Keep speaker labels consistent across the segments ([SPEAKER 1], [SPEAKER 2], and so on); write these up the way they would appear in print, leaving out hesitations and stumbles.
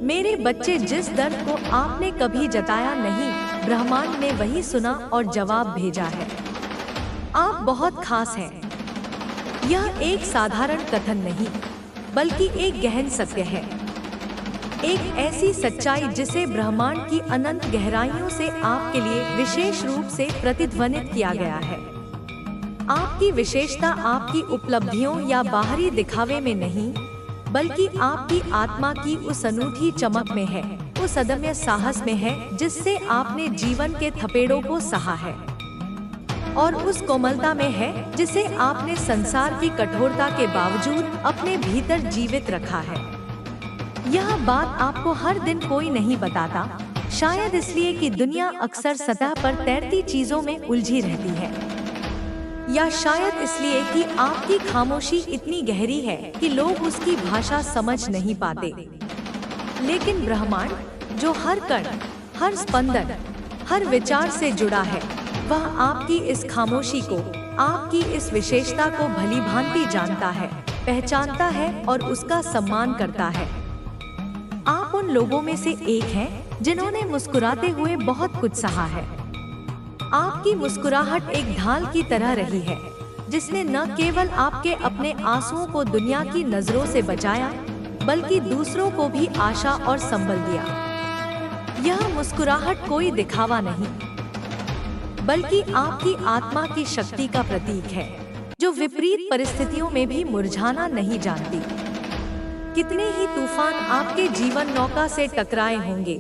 [SPEAKER 1] मेरे बच्चे, जिस दर्द को आपने कभी जताया नहीं, ब्रह्मांड ने वही सुना और जवाब भेजा है। आप बहुत खास हैं। यह एक साधारण कथन नहीं, बल्कि एक गहन सत्य है। एक ऐसी सच्चाई जिसे ब्रह्मांड की अनंत गहराइयों से आपके लिए विशेष रूप से प्रतिध्वनित किया गया है। आपकी विशेषता आपकी उपलब्धियों या बाहरी दिखावे में नहीं, बल्कि आपकी आत्मा की उस अनूठी चमक में है, उस अदम्य साहस में है जिससे आपने जीवन के थपेड़ों को सहा है, और उस कोमलता में है जिसे आपने संसार की कठोरता के बावजूद अपने भीतर जीवित रखा है। यह बात आपको हर दिन कोई नहीं बताता, शायद इसलिए कि दुनिया अक्सर सतह पर तैरती चीजों में उलझी रहती है, या शायद इसलिए कि आपकी खामोशी इतनी गहरी है कि लोग उसकी भाषा समझ नहीं पाते। लेकिन ब्रह्मांड, जो हर कण, हर स्पंदन, हर विचार से जुड़ा है, वह आपकी इस खामोशी को, आपकी इस विशेषता को भलीभांति जानता है, पहचानता है और उसका सम्मान करता है। आप उन लोगों में से एक हैं जिन्होंने मुस्कुराते हुए बहुत कुछ सहा है। आपकी मुस्कुराहट एक ढाल की तरह रही है, जिसने न केवल आपके अपने आंसुओं को दुनिया की नजरों से बचाया, बल्कि दूसरों को भी आशा और संबल दिया। यह मुस्कुराहट कोई दिखावा नहीं, बल्कि आपकी आत्मा की शक्ति का प्रतीक है, जो विपरीत परिस्थितियों में भी मुरझाना नहीं जानती। कितने ही तूफान आपके जीवन नौका से टकराए होंगे,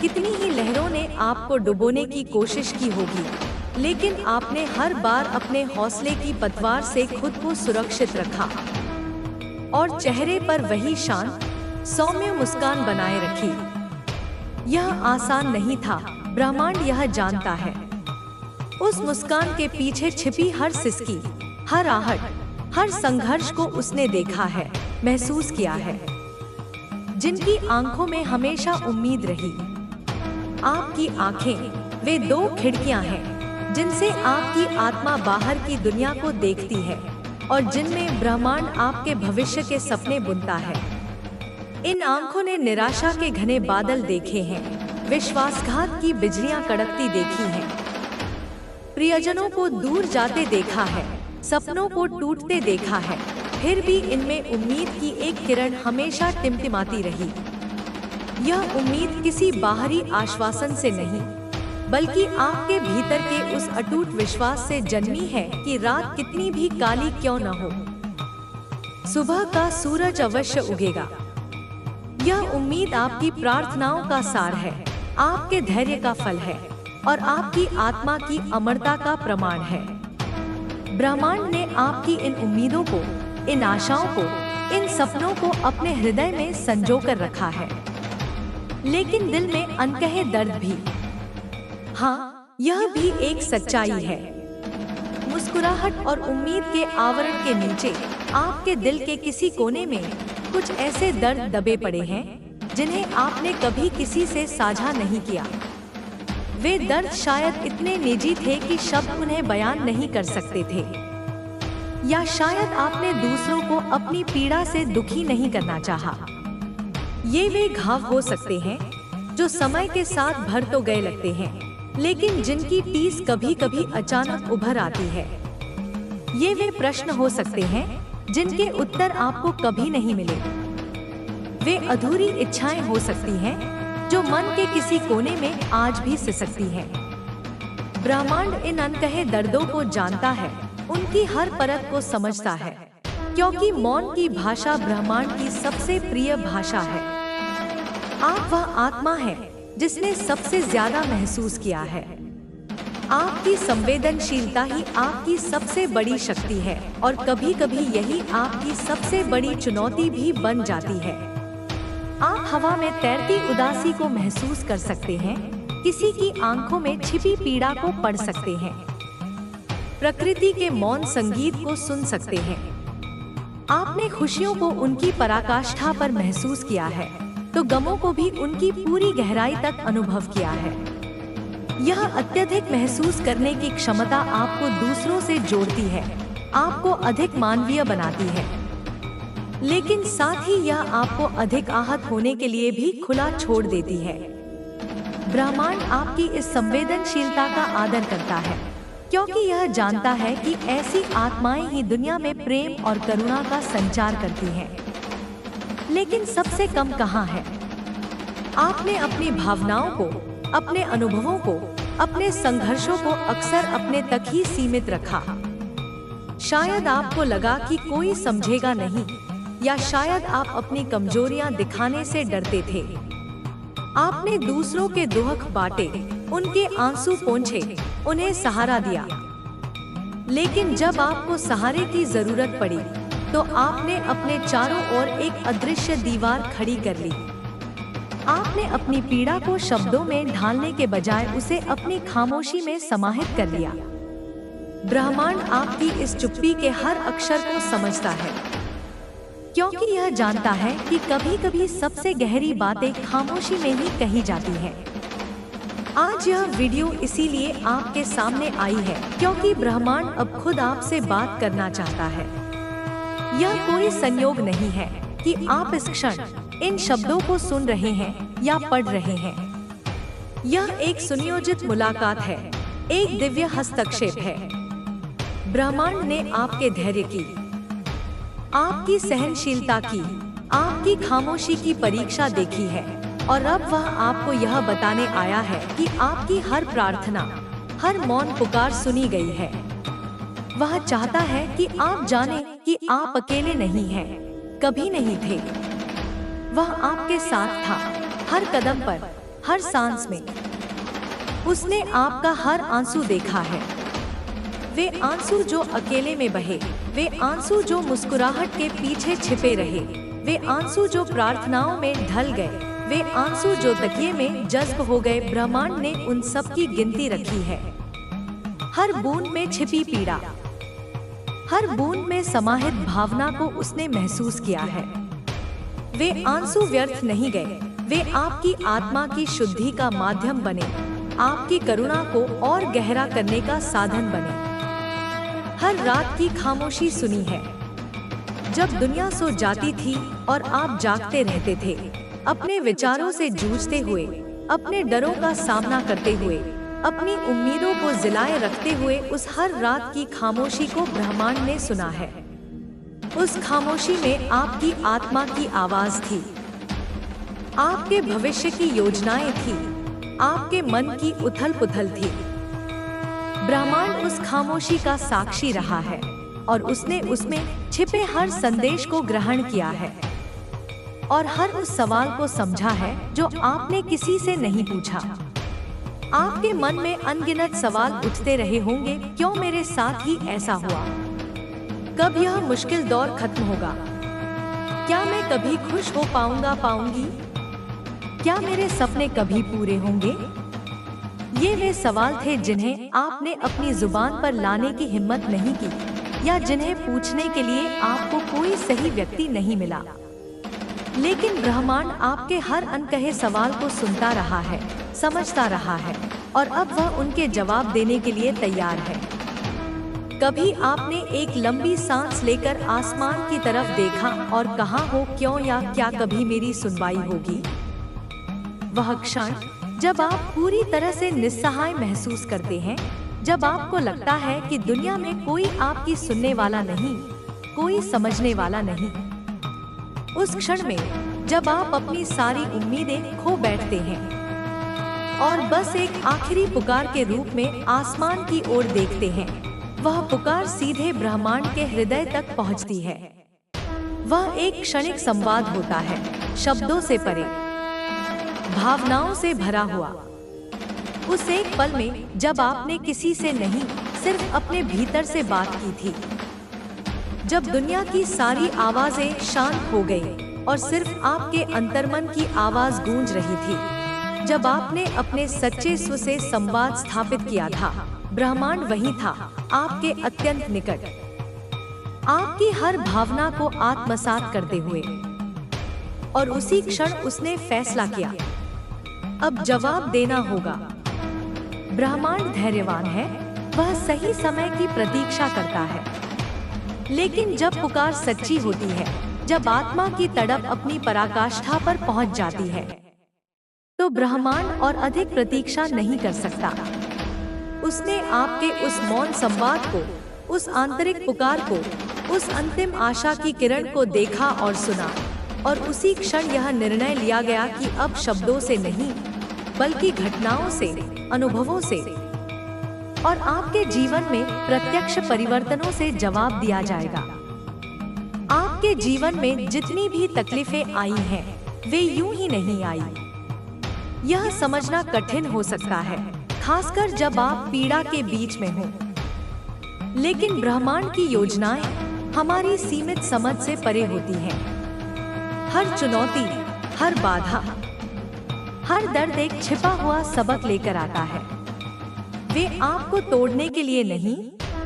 [SPEAKER 1] कितनी ही लहरों ने आपको डुबोने की कोशिश की होगी, लेकिन आपने हर बार अपने हौसले की पतवार से खुद को सुरक्षित रखा और चेहरे पर वही शांत, सौम्य मुस्कान बनाए रखी। यह आसान नहीं था, ब्रह्मांड यह जानता है। उस मुस्कान के पीछे छिपी हर सिसकी, हर आहट, हर संघर्ष को उसने देखा है, महसूस किया है। जिनकी आंखों में हमेशा उम्मीद रही। आपकी आंखें वे दो खिड़कियां हैं जिनसे आपकी आत्मा बाहर की दुनिया को देखती है, और जिनमें ब्रह्मांड आपके भविष्य के सपने बुनता है। इन आंखों ने निराशा के घने बादल देखे हैं, विश्वासघात की बिजलियां कड़कती देखी हैं, प्रियजनों को दूर जाते देखा है, सपनों को टूटते देखा है। फिर भी इनमें उम्मीद की एक किरण हमेशा टिमटिमाती रही। यह उम्मीद किसी बाहरी आश्वासन से नहीं, बल्कि आपके भीतर के उस अटूट विश्वास से जन्मी है कि रात कितनी भी काली क्यों न हो, सुबह का सूरज अवश्य उगेगा। यह उम्मीद आपकी प्रार्थनाओं का सार है, आपके धैर्य का फल है, और आपकी आत्मा की अमरता का प्रमाण है। ब्रह्मांड ने आपकी इन उम्मीदों को, इन आशाओं को, इन सपनों को अपने हृदय में संजो कर रखा है, लेकिन दिल में अनकहे दर्द भी। हाँ, यह भी एक सच्चाई है। मुस्कुराहट और उम्मीद के आवरण के नीचे आपके दिल के किसी कोने में कुछ ऐसे दर्द दबे पड़े हैं जिन्हें आपने कभी किसी से साझा नहीं किया। वे दर्द शायद इतने निजी थे कि शब्द उन्हें बयान नहीं कर सकते थे, या शायद आपने दूसरों को अपनी पीड़ा से दुखी नहीं करना चाहा। ये वे घाव हो सकते हैं जो समय के साथ भर तो गए लगते हैं, लेकिन जिनकी टीस कभी कभी अचानक उभर आती है। ये वे प्रश्न हो सकते हैं जिनके उत्तर आपको कभी नहीं मिले। वे अधूरी इच्छाएं हो सकती हैं जो मन के किसी कोने में आज भी सिसकती हैं। ब्रह्मांड इन अनकहे दर्दों को जानता है, उनकी हर परत को समझता है, क्योंकि मौन की भाषा ब्रह्मांड की सबसे प्रिय भाषा है। आप वह आत्मा है जिसने सबसे ज्यादा महसूस किया है। आपकी संवेदनशीलता ही आपकी सबसे बड़ी शक्ति है, और कभी कभी यही आपकी सबसे बड़ी चुनौती भी बन जाती है। आप हवा में तैरती उदासी को महसूस कर सकते हैं, किसी की आंखों में छिपी पीड़ा को पढ़ सकते हैं, प्रकृति के मौन संगीत को सुन सकते हैं। आपने खुशियों को उनकी पराकाष्ठा पर महसूस किया है, तो गमों को भी उनकी पूरी गहराई तक अनुभव किया है। यह अत्यधिक महसूस करने की क्षमता आपको दूसरों से जोड़ती है, आपको अधिक मानवीय बनाती है। लेकिन साथ ही यह आपको अधिक आहत होने के लिए भी खुला छोड़ देती है। ब्रह्मांड आपकी इस संवेदनशीलता का आदर करता है, क्योंकि यह जानता है कि ऐसी आत्माएं ही दुनिया में प्रेम और करुणा का संचार करती हैं। लेकिन सबसे कम कहाँ है? आपने अपनी भावनाओं को, अपने अनुभवों को, अपने संघर्षों को अक्सर अपने तक ही सीमित रखा। शायद आपको लगा कि कोई समझेगा नहीं, या शायद आप अपनी कमजोरियां दिखाने से डरते थे। आपने दूसरों के दुख बांटे, उनके आंसू पोंछे, उन्हें सहारा दिया। लेकिन जब आपको सहारे की जरूरत पड़ी, तो आपने अपने चारों ओर एक अदृश्य दीवार खड़ी कर ली। आपने अपनी पीड़ा को शब्दों में ढालने के बजाय उसे अपनी खामोशी में समाहित कर लिया। ब्रह्मांड आपकी इस चुप्पी के हर अक्षर को समझता है, क्योंकि यह जानता है कि कभी-कभी सबसे गहरी बातें खामोशी में ही कही जाती हैं। आज यह वीडियो इसीलिए आपके सामने आई है, क्योंकि ब्रह्मांड अब खुद आपसे बात करना चाहता है। यह कोई संयोग नहीं है कि आप इस क्षण इन शब्दों को सुन रहे हैं या पढ़ रहे हैं। यह एक सुनियोजित मुलाकात है, एक दिव्य हस्तक्षेप है। ब्रह्मांड ने आपके धैर्य की, आपकी सहनशीलता की, आपकी खामोशी की परीक्षा देखी है, और अब वह आपको यह बताने आया है कि आपकी हर प्रार्थना, हर मौन पुकार सुनी गई है। वह चाहता है कि आप जानें कि आप अकेले नहीं हैं, कभी नहीं थे। वह आपके साथ था, हर कदम पर, हर सांस में। उसने आपका हर आंसू देखा है। वे आंसू जो अकेले में बहे, वे आंसू जो मुस्कुराहट के पीछे छिपे रहे, वे आंसू जो प्रार्थनाओं में ढल गए, वे आंसू जो तकिए में जज्ब हो गए। ब्रह्मांड ने उन सब की गिनती रखी है। हर बूंद में छिपी पीड़ा, हर बूंद में समाहित भावना को उसने महसूस किया है। वे आंसू व्यर्थ नहीं गए, वे आपकी आत्मा की शुद्धि का माध्यम बने, आपकी करुणा को और गहरा करने का साधन बने। हर रात की खामोशी सुनी है, जब दुनिया सो जाती थी और आप जागते रहते थे, अपने विचारों से जूझते हुए, अपने डरों का सामना करते हुए, अपनी उम्मीदों को जिलाए रखते हुए। उस हर रात की खामोशी को ब्रह्मांड ने सुना है। उस खामोशी में आपकी आत्मा की आवाज थी, आपके भविष्य की योजनाएं थी, आपके मन की उथल-पुथल थी। ब्रह्मांड उस खामोशी का साक्षी रहा है, और उसने उसमें छिपे हर संदेश को ग्रहण किया है, और हर उस सवाल को समझा है जो आपने किसी से नहीं पूछा। आपके मन में अनगिनत सवाल उठते रहे होंगे, क्यों मेरे साथ ही ऐसा हुआ? कब यह मुश्किल दौर खत्म होगा? क्या मैं कभी खुश हो पाऊंगी? क्या मेरे सपने कभी पूरे होंगे? ये वे सवाल थे जिन्हें आपने अपनी जुबान पर लाने की हिम्मत नहीं की, या जिन्हें पूछने के लिए आपको कोई सही व्यक्ति नहीं मिला। लेकिन ब्रह्मांड आपके हर अनकहे सवाल को सुनता रहा है, समझता रहा है, और अब वह उनके जवाब देने के लिए तैयार है। कभी आपने एक लंबी सांस लेकर आसमान की तरफ देखा और कहा हो क्यों, या क्या कभी मेरी सुनवाई होगी? वह क्षण जब आप पूरी तरह से निस्सहाय महसूस करते हैं, जब आपको लगता है कि दुनिया में कोई आपकी सुनने वाला नहीं, कोई समझने वाला नहीं। उस क्षण में जब आप अपनी सारी उम्मीदें खो बैठते हैं और बस एक आखिरी पुकार के रूप में आसमान की ओर देखते हैं, वह पुकार सीधे ब्रह्मांड के हृदय तक पहुंचती है। वह एक क्षणिक संवाद होता है, शब्दों से परे, भावनाओं से भरा हुआ। उस एक पल में जब आपने किसी से नहीं, सिर्फ अपने भीतर से बात की थी, जब दुनिया की सारी आवाजें शांत हो गई और सिर्फ आपके अंतर्मन की आवाज गूंज रही थी, जब आपने अपने सच्चे स्व से संवाद स्थापित किया था, ब्रह्मांड वहीं था, आपके अत्यंत निकट, आपकी हर भावना को आत्मसात करते हुए। और उसी क्षण उसने फैसला किया, अब जवाब देना होगा। ब्रह्मांड धैर्यवान है, वह सही समय की प्रतीक्षा करता है। लेकिन जब पुकार सच्ची होती है, जब आत्मा की तड़प अपनी पराकाष्ठा पर पहुंच जाती है तो ब्रह्मांड और अधिक प्रतीक्षा नहीं कर सकता। उसने आपके उस मौन संवाद को, उस आंतरिक पुकार को, उस अंतिम आशा की किरण को देखा और सुना, और उसी क्षण यह निर्णय लिया गया कि अब शब्दों से नहीं बल्कि घटनाओं से, अनुभवों से और आपके जीवन में प्रत्यक्ष परिवर्तनों से जवाब दिया जाएगा। आपके जीवन में जितनी भी तकलीफें आई हैं, वे यूं ही नहीं आई। यह समझना कठिन हो सकता है, खासकर जब आप पीड़ा के बीच में हों। लेकिन ब्रह्मांड की योजनाएं हमारी सीमित समझ से परे होती हैं। हर चुनौती, हर बाधा, हर दर्द एक छिपा हुआ सबक लेकर आता है। वे आपको तोड़ने के लिए नहीं,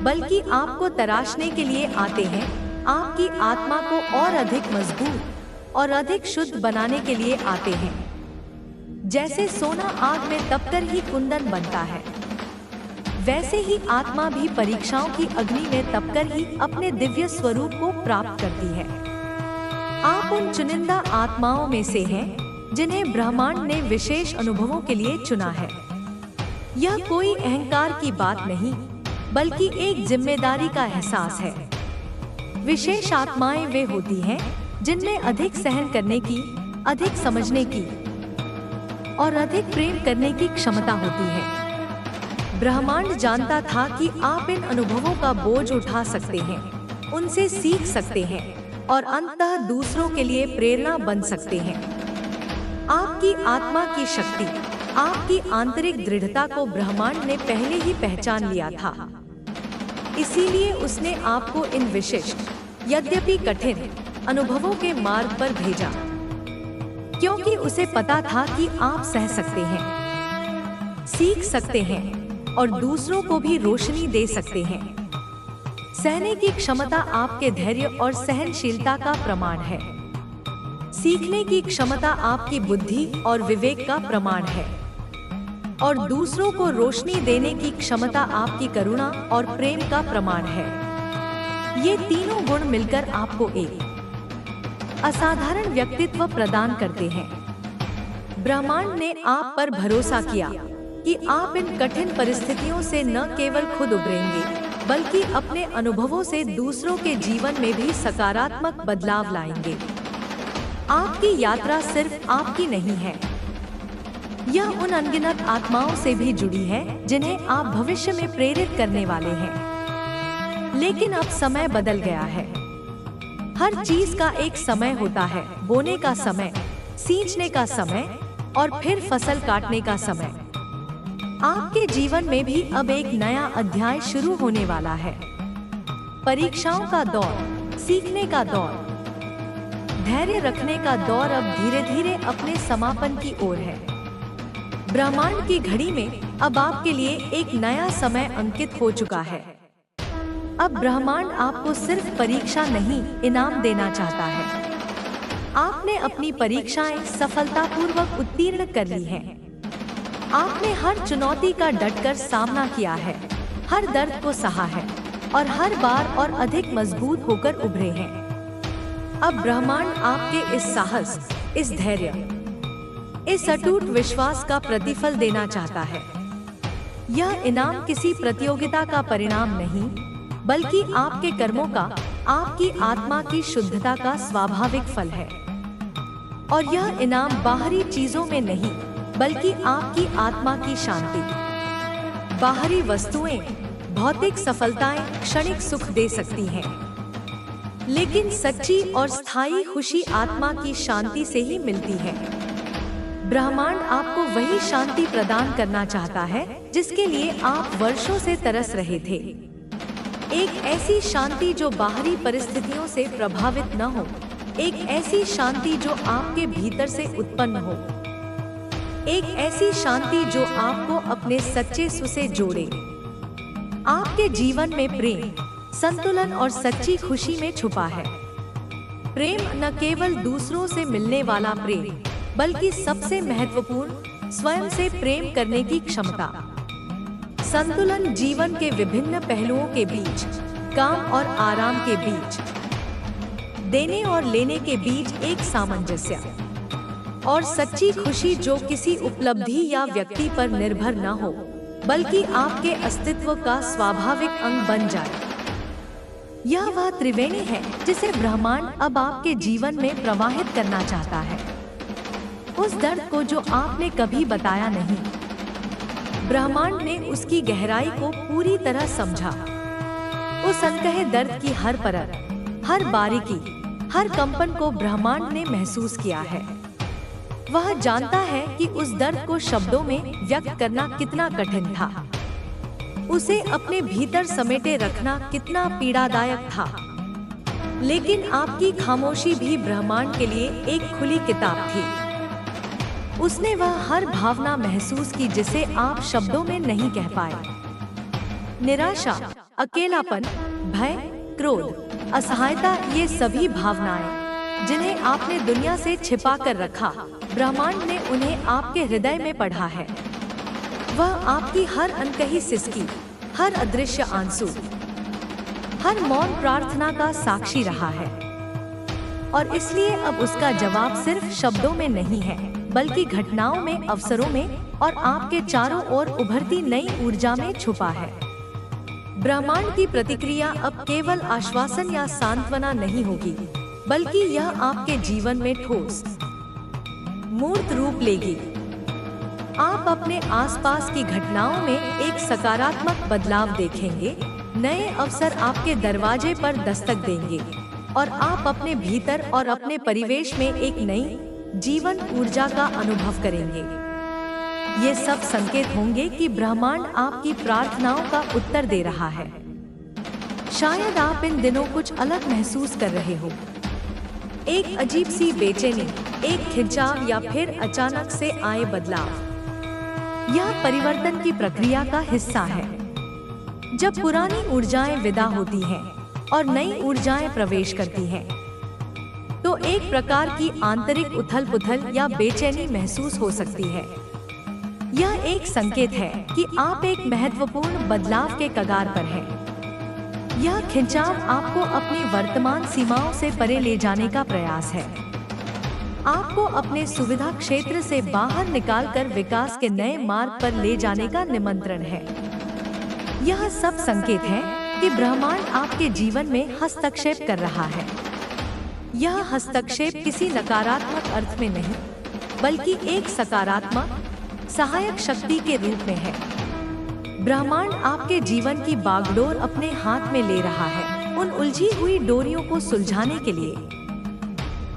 [SPEAKER 1] बल्कि आपको तराशने के लिए आते हैं, आपकी आत्मा को और अधिक मजबूत और अधिक शुद्ध बनाने के लिए आते हैं। जैसे सोना आग में तपकर ही कुंदन बनता है, वैसे ही आत्मा भी परीक्षाओं की अग्नि में तपकर ही अपने दिव्य स्वरूप को प्राप्त करती है। आप उन चुनिंदा आत्माओं में से हैं जिन्हें ब्रह्मांड ने विशेष अनुभवों के लिए चुना है। यह कोई अहंकार की बात नहीं, बल्कि एक जिम्मेदारी का एहसास है। विशेष आत्माएं वे होती हैं जिनमें अधिक सहन करने की, अधिक समझने की और अधिक प्रेम करने की क्षमता होती है। ब्रह्मांड जानता था कि आप इन अनुभवों का बोझ उठा सकते हैं, उनसे सीख सकते हैं और अंततः दूसरों के लिए प्रेरणा बन सकते हैं। आपकी आत्मा की शक्ति, आपकी आंतरिक दृढ़ता को ब्रह्मांड ने पहले ही पहचान लिया था। इसीलिए उसने आपको इन विशिष्ट, यद्यपि कठिन अनुभवों के मार्ग पर भेजा, क्योंकि उसे पता था कि आप सह सकते हैं, सीख सकते हैं और दूसरों को भी रोशनी दे सकते हैं। सहने की क्षमता आपके धैर्य और सहनशीलता का प्रमाण है। सीखने की क्षमता आपकी बुद्धि और विवेक का प्रमाण है। और दूसरों को रोशनी देने की क्षमता आपकी करुणा और प्रेम का प्रमाण है। ये तीनों गुण मिलकर आपको एक असाधारण व्यक्तित्व प्रदान करते हैं। ब्रह्मांड ने आप पर भरोसा किया कि आप इन कठिन परिस्थितियों से न केवल खुद उबरेंगे, बल्कि अपने अनुभवों से दूसरों के जीवन में भी सकारात्मक बदलाव लाएंगे। आपकी यात्रा सिर्फ आपकी नहीं है, यह उन अनगिनत आत्माओं से भी जुड़ी है जिन्हें आप भविष्य में प्रेरित करने वाले हैं। लेकिन अब समय बदल गया है। हर चीज का एक समय होता है, बोने का समय, सींचने का समय और फिर फसल काटने का समय। आपके जीवन में भी अब एक नया अध्याय शुरू होने वाला है। परीक्षाओं का दौर, सीखने का दौर, धैर्य रखने का दौर अब धीरे धीरे अपने समापन की ओर है। ब्रह्मांड की घड़ी में अब आपके लिए एक नया समय अंकित हो चुका है। अब ब्रह्मांड आपको सिर्फ परीक्षा नहीं, इनाम देना चाहता है। आपने अपनी परीक्षाएं सफलतापूर्वक उत्तीर्ण कर ली हैं। आपने हर चुनौती का डटकर सामना किया है, हर दर्द को सहा है और हर बार और अधिक मजबूत होकर उभरे हैं। अब ब्रह्मांड आपके इस साहस, इस धैर्य, इस अटूट विश्वास का प्रतिफल देना चाहता है। यह इनाम किसी प्रतियोगिता का परिणाम नहीं, बल्कि आपके कर्मों का, आपकी आत्मा की शुद्धता का स्वाभाविक फल है। और यह इनाम बाहरी चीजों में नहीं, बल्कि आपकी आत्मा की शांति। बाहरी वस्तुएं, भौतिक सफलताएं क्षणिक सुख दे सकती हैं, लेकिन सच्ची और स्थायी खुशी आत्मा की शांति से ही मिलती है। ब्रह्मांड आपको वही शांति प्रदान करना चाहता है जिसके लिए आप वर्षों से तरस रहे थे। एक ऐसी शांति जो बाहरी परिस्थितियों से प्रभावित न हो, एक ऐसी शांति जो आपके भीतर से उत्पन्न हो, एक ऐसी शांति जो आपको अपने सच्चे स्व से जोड़े। आपके जीवन में प्रेम, संतुलन और सच्ची खुशी में छुपा है। प्रेम न केवल दूसरों से मिलने वाला प्रेम, बल्कि सबसे महत्वपूर्ण, स्वयं से प्रेम करने की क्षमता। संतुलन जीवन के विभिन्न पहलुओं के बीच, काम और आराम के बीच, देने और लेने के बीच एक सामंजस्य और सच्ची खुशी जो किसी उपलब्धि या व्यक्ति पर निर्भर न हो, बल्कि आपके अस्तित्व का स्वाभाविक अंग बन जाए। यह वह त्रिवेणी है जिसे ब्रह्मांड अब आपके जीवन में प्रवाहित करना चाहता है। उस दर्द को जो आपने कभी बताया नहीं, ब्रह्मांड ने उसकी गहराई को पूरी तरह समझा। उस अनकहे दर्द की हर परत, हर बारीकी, हर कंपन को ब्रह्मांड ने महसूस किया है। वह जानता है कि उस दर्द को शब्दों में व्यक्त करना कितना कठिन था, उसे अपने भीतर समेटे रखना कितना पीड़ादायक था। लेकिन आपकी खामोशी भी ब्रह्मांड के लिए एक खुली किताब थी। उसने वह हर भावना महसूस की जिसे आप शब्दों में नहीं कह पाए। निराशा, अकेलापन, भय, क्रोध, असहायता, ये सभी भावनाएं जिन्हें आपने दुनिया से छिपा कर रखा, ब्रह्मांड ने उन्हें आपके हृदय में पढ़ा है। वह आपकी हर अनकही सिसकी, हर अदृश्य आंसू, हर मौन प्रार्थना का साक्षी रहा है। और इसलिए अब उसका जवाब सिर्फ शब्दों में नहीं है, बल्कि घटनाओं में, अवसरों में और आपके चारों ओर उभरती नई ऊर्जा में छुपा है। ब्रह्मांड की प्रतिक्रिया अब केवल आश्वासन या सांत्वना नहीं होगी, बल्कि यह आपके जीवन में ठोस, मूर्त रूप लेगी। आप अपने आसपास की घटनाओं में एक सकारात्मक बदलाव देखेंगे, नए अवसर आपके दरवाजे पर दस्तक देंगे और आप अपने भीतर और अपने परिवेश में एक नई जीवन ऊर्जा का अनुभव करेंगे। ये सब संकेत होंगे कि ब्रह्मांड आपकी प्रार्थनाओं का उत्तर दे रहा है। शायद आप इन दिनों कुछ अलग महसूस कर रहे हो, एक अजीब सी बेचैनी, एक खिंचाव या फिर अचानक से आए बदलाव। यह परिवर्तन की प्रक्रिया का हिस्सा है। जब पुरानी ऊर्जाएं विदा होती हैं और नई ऊर्जाएं प्रवेश करती हैं, तो एक प्रकार की आंतरिक उथल-पुथल या बेचैनी महसूस हो सकती है। यह एक संकेत है कि आप एक महत्वपूर्ण बदलाव के कगार पर हैं। यह खिंचाव आपको अपनी वर्तमान सीमाओं से परे ले जाने का प्रयास है। आपको अपने सुविधा क्षेत्र से बाहर निकालकर विकास के नए मार्ग पर ले जाने का निमंत्रण है। यह सब संकेत है कि ब्रह्मांड आपके जीवन में हस्तक्षेप कर रहा है। यह हस्तक्षेप किसी नकारात्मक अर्थ में नहीं, बल्कि एक सकारात्मक, सहायक शक्ति के रूप में है। ब्रह्मांड आपके जीवन की बागडोर अपने हाथ में ले रहा है, उन उलझी हुई डोरियों को सुलझाने के लिए,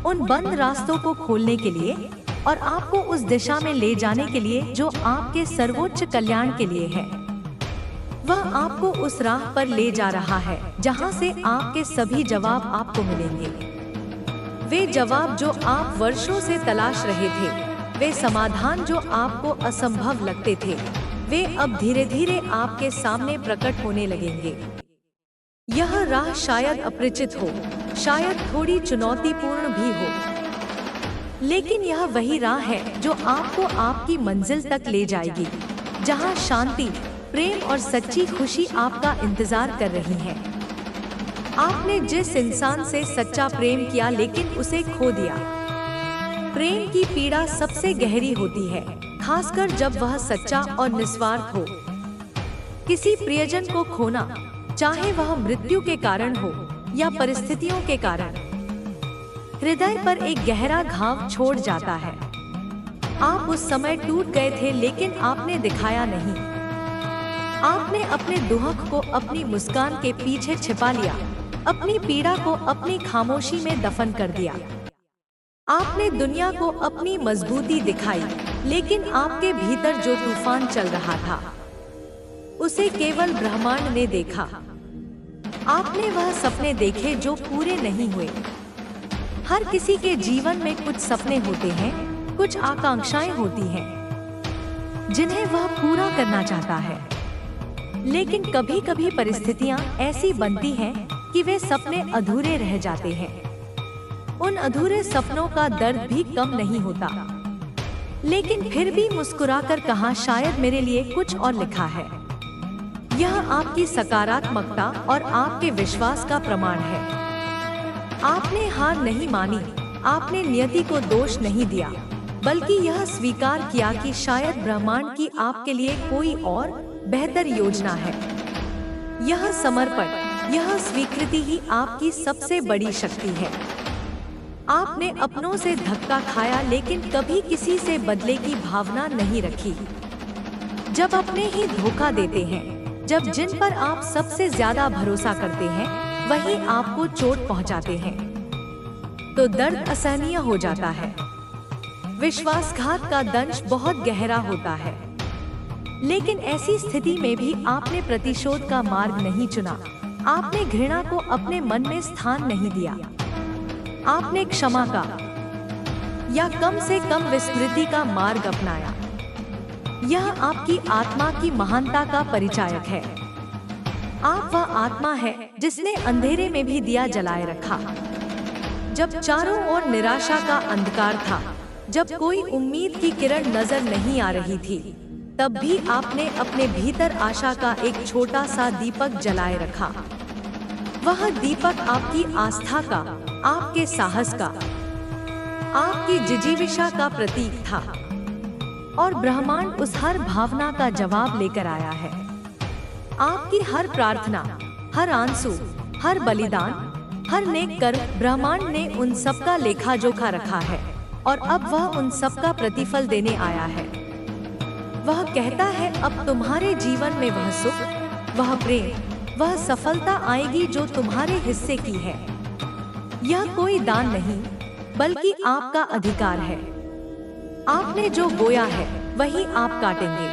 [SPEAKER 1] उन बंद रास्तों को खोलने के लिए और आपको उस दिशा में ले जाने के लिए जो आपके सर्वोच्च कल्याण के लिए है। वह आपको उस राह पर ले जा रहा है जहां से आपके सभी जवाब आपको मिलेंगे। वे जवाब जो आप वर्षों से तलाश रहे थे, वे समाधान जो आपको असंभव लगते थे, वे अब धीरे धीरे आपके सामने प्रकट होने लगेंगे। यह राह शायद अपरिचित हो, शायद थोड़ी चुनौतीपूर्ण भी हो, लेकिन यह वही राह है जो आपको आपकी मंजिल तक ले जाएगी, जहां शांति, प्रेम और सच्ची खुशी आपका इंतजार कर रही है। आपने जिस इंसान से सच्चा प्रेम किया लेकिन उसे खो दिया। प्रेम की पीड़ा सबसे गहरी होती है, खासकर जब वह सच्चा और निस्वार्थ हो। किसी प्रियजन को खोना, चाहे वह मृत्यु के कारण हो या परिस्थितियों के कारण, हृदय पर एक गहरा घाव छोड़ जाता है। आप उस समय टूट गए थे लेकिन आपने दिखाया नहीं। आपने अपने दुख को अपनी मुस्कान के पीछे छिपा लिया, अपनी पीड़ा को अपनी खामोशी में दफन कर दिया। आपने दुनिया को अपनी मजबूती दिखाई, लेकिन आपके भीतर जो तूफान चल रहा था, उसे केवल ब्रह्मांड ने देखा। आपने वह सपने देखे जो पूरे नहीं हुए। हर किसी के जीवन में कुछ सपने होते हैं, कुछ आकांक्षाएं होती हैं, जिन्हें वह पूरा करना चाहता है। लेकिन कभी-कभी परिस्थितियां ऐसी बनती हैं कि वे सपने अधूरे रह जाते हैं। उन अधूरे सपनों का दर्द भी कम नहीं होता, लेकिन फिर भी मुस्कुराकर कहा, शायद मेरे लिए कुछ और लिखा है। यह आपकी सकारात्मकता और आपके विश्वास का प्रमाण है। आपने हार नहीं मानी, आपने नियति को दोष नहीं दिया, बल्कि यह स्वीकार किया कि शायद ब्रह्मांड की आपके लिए कोई और बेहतर योजना है। यह समर्पण, यह स्वीकृति ही आपकी सबसे बड़ी शक्ति है। आपने अपनों से धक्का खाया लेकिन कभी किसी से बदले की भावना नहीं रखी। जब अपने ही धोखा देते हैं, जब जिन पर आप सबसे ज्यादा भरोसा करते हैं वही आपको चोट पहुंचाते हैं, तो दर्द असहनीय हो जाता है। विश्वासघात का दंश बहुत गहरा होता है, लेकिन ऐसी स्थिति में भी आपने प्रतिशोध का मार्ग नहीं चुना। आपने घृणा को अपने मन में स्थान नहीं दिया। आपने क्षमा का या कम से कम विस्मृति का मार्ग अपनाया। यह आपकी आत्मा की महानता का परिचायक है। आप वह आत्मा है जिसने अंधेरे में भी दिया जलाए रखा। जब चारों ओर निराशा का अंधकार था, जब कोई उम्मीद की किरण नजर नहीं आ रही थी, तब भी आपने अपने भीतर आशा का एक छोटा सा दीपक जलाए रखा। वह दीपक आपकी आस्था का, आपके साहस का, आपकी जिजीविषा का प्रतीक था, और ब्रह्मांड उस हर भावना का जवाब लेकर आया है। आपकी हर प्रार्थना, हर आंसू, हर बलिदान, हर नेक कर्म, ब्रह्मांड ने उन सब का लेखा जोखा रखा है, और अब वह उन सब का प्रतिफल देने आया है। वह कहता है, अब तुम्हारे जीवन में वह सुख, वह प्रेम, वह सफलता आएगी जो तुम्हारे हिस्से की है। यह कोई दान नहीं, बल्कि आपका अधिकार है। आपने जो बोया है वही आप काटेंगे।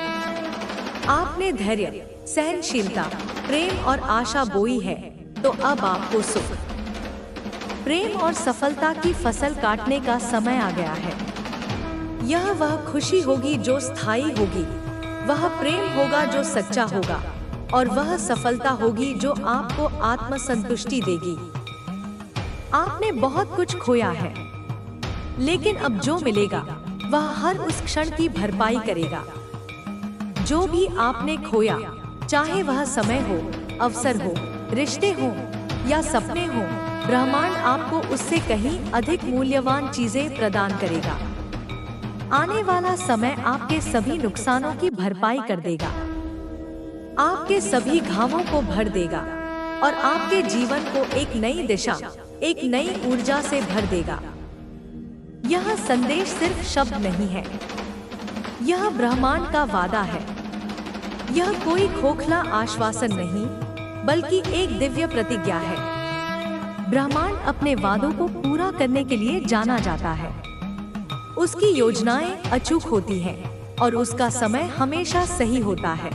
[SPEAKER 1] आपने धैर्य, सहनशीलता, प्रेम और आशा बोई है, तो अब आपको सुख, प्रेम और सफलता की फसल काटने का समय आ गया है। यह वह खुशी होगी जो स्थायी होगी, वह प्रेम होगा जो सच्चा होगा, और वह सफलता होगी जो आपको आत्मसंतुष्टि देगी। आपने बहुत कुछ खोया है, लेकिन अब जो मिलेगा वह हर उस क्षण की भरपाई करेगा। जो भी आपने खोया, चाहे वह समय हो, अवसर हो, रिश्ते हो या सपने हो, ब्रह्मांड आपको उससे कहीं अधिक मूल्यवान चीजें प्रदान करेगा। आने वाला समय आपके सभी नुकसानों की भरपाई कर देगा, आपके सभी घावों को भर देगा, और आपके जीवन को एक नई दिशा, एक नई ऊर्जा से भर देगा। यह संदेश सिर्फ शब्द नहीं है, यह ब्रह्मांड का वादा है। यह कोई खोखला आश्वासन नहीं, बल्कि एक दिव्य प्रतिज्ञा है। ब्रह्मांड अपने वादों को पूरा करने के लिए जाना जाता है। उसकी योजनाएं अचूक होती हैं, और उसका समय हमेशा सही होता है।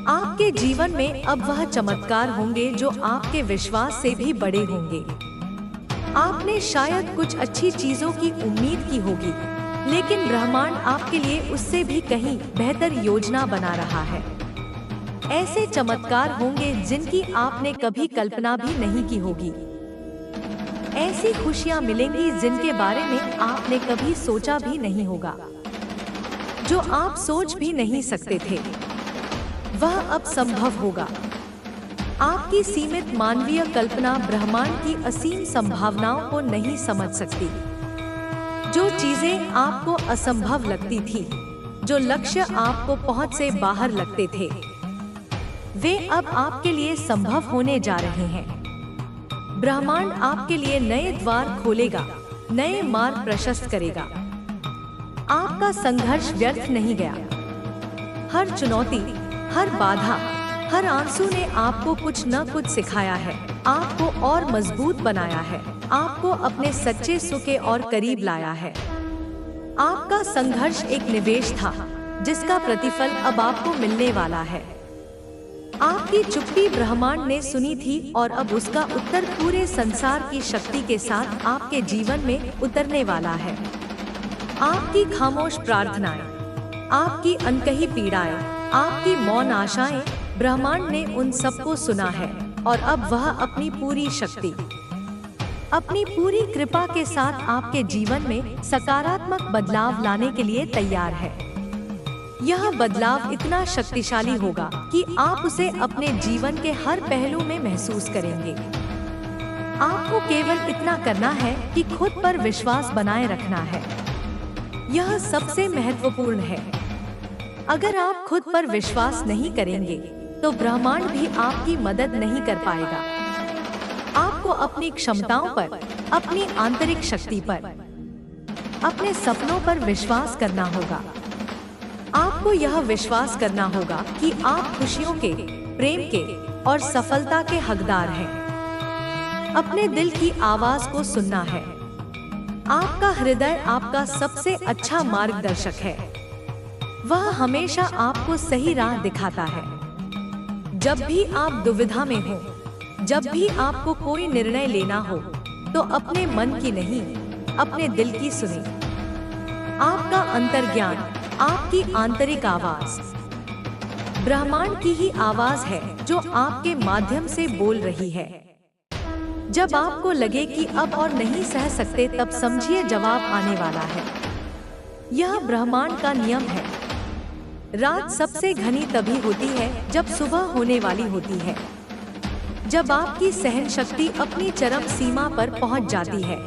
[SPEAKER 1] आपके जीवन में अब वह चमत्कार होंगे जो आपके विश्वास से भी बड़े होंगे। आपने शायद कुछ अच्छी चीजों की उम्मीद की होगी, लेकिन ब्रह्मांड आपके लिए उससे भी कहीं बेहतर योजना बना रहा है। ऐसे चमत्कार होंगे जिनकी आपने कभी कल्पना भी नहीं की होगी। ऐसी खुशियां मिलेंगी जिनके बारे में आपने कभी सोचा भी नहीं होगा। जो आप सोच भी नहीं सकते थे, वह अब संभव होगा। आपकी सीमित मानवीय कल्पना ब्रह्मांड की असीम संभावनाओं को नहीं समझ सकती। जो चीजें आपको असंभव लगती थी, जो लक्ष्य आपको पहुंच से बाहर लगते थे, वे अब आपके लिए संभव होने जा रहे हैं। ब्रह्मांड आपके लिए नए द्वार खोलेगा, नए मार्ग प्रशस्त करेगा। आपका संघर्ष व्यर्थ नहीं गया। हर चुनौती, हर बाधा, हर आंसू ने आपको कुछ न कुछ सिखाया है, आपको और मजबूत बनाया है, आपको अपने सच्चे सुख के और करीब लाया है। आपका संघर्ष एक निवेश था, जिसका प्रतिफल अब आपको मिलने वाला है। आपकी चुप्पी ब्रह्मांड ने सुनी थी, और अब उसका उत्तर पूरे संसार की शक्ति के साथ आपके जीवन में उतरने वाला है। आपकी खामोश प्रार्थनाएं, आपकी अनकही पीड़ाएं, आपकी मौन आशाएं, ब्रह्मांड ने उन सबको सुना है, और अब वह अपनी पूरी शक्ति, अपनी पूरी कृपा के साथ आपके जीवन में सकारात्मक बदलाव लाने के लिए तैयार है। यह बदलाव इतना शक्तिशाली होगा कि आप उसे अपने जीवन के हर पहलू में महसूस करेंगे। आपको केवल इतना करना है कि खुद पर विश्वास बनाए रखना है। यह सबसे महत्वपूर्ण है। अगर आप खुद पर विश्वास नहीं करेंगे तो ब्रह्मांड भी आपकी मदद नहीं कर पाएगा। आपको अपनी क्षमताओं पर, अपनी आंतरिक शक्ति पर, अपने सपनों पर विश्वास करना होगा। आपको यह विश्वास करना होगा कि आप खुशियों के, प्रेम के और सफलता के हकदार हैं। अपने दिल की आवाज को सुनना है। आपका हृदय आपका सबसे अच्छा मार्गदर्शक है। वह हमेशा आपको सही राह दिखाता है। जब भी आप दुविधा में हो, जब भी आपको कोई निर्णय लेना हो, तो अपने मन की नहीं, अपने दिल की सुने। आपका अंतर्ज्ञान, आपकी आंतरिक आवाज, ब्रह्मांड की ही आवाज है जो आपके माध्यम से बोल रही है। जब आपको लगे कि अब और नहीं सह सकते, तब समझिए जवाब आने वाला है। यह ब्रह्मांड का नियम है। रात सबसे घनी तभी होती है जब सुबह होने वाली होती है। जब आपकी सहन शक्ति अपनी चरम सीमा पर पहुंच जाती है,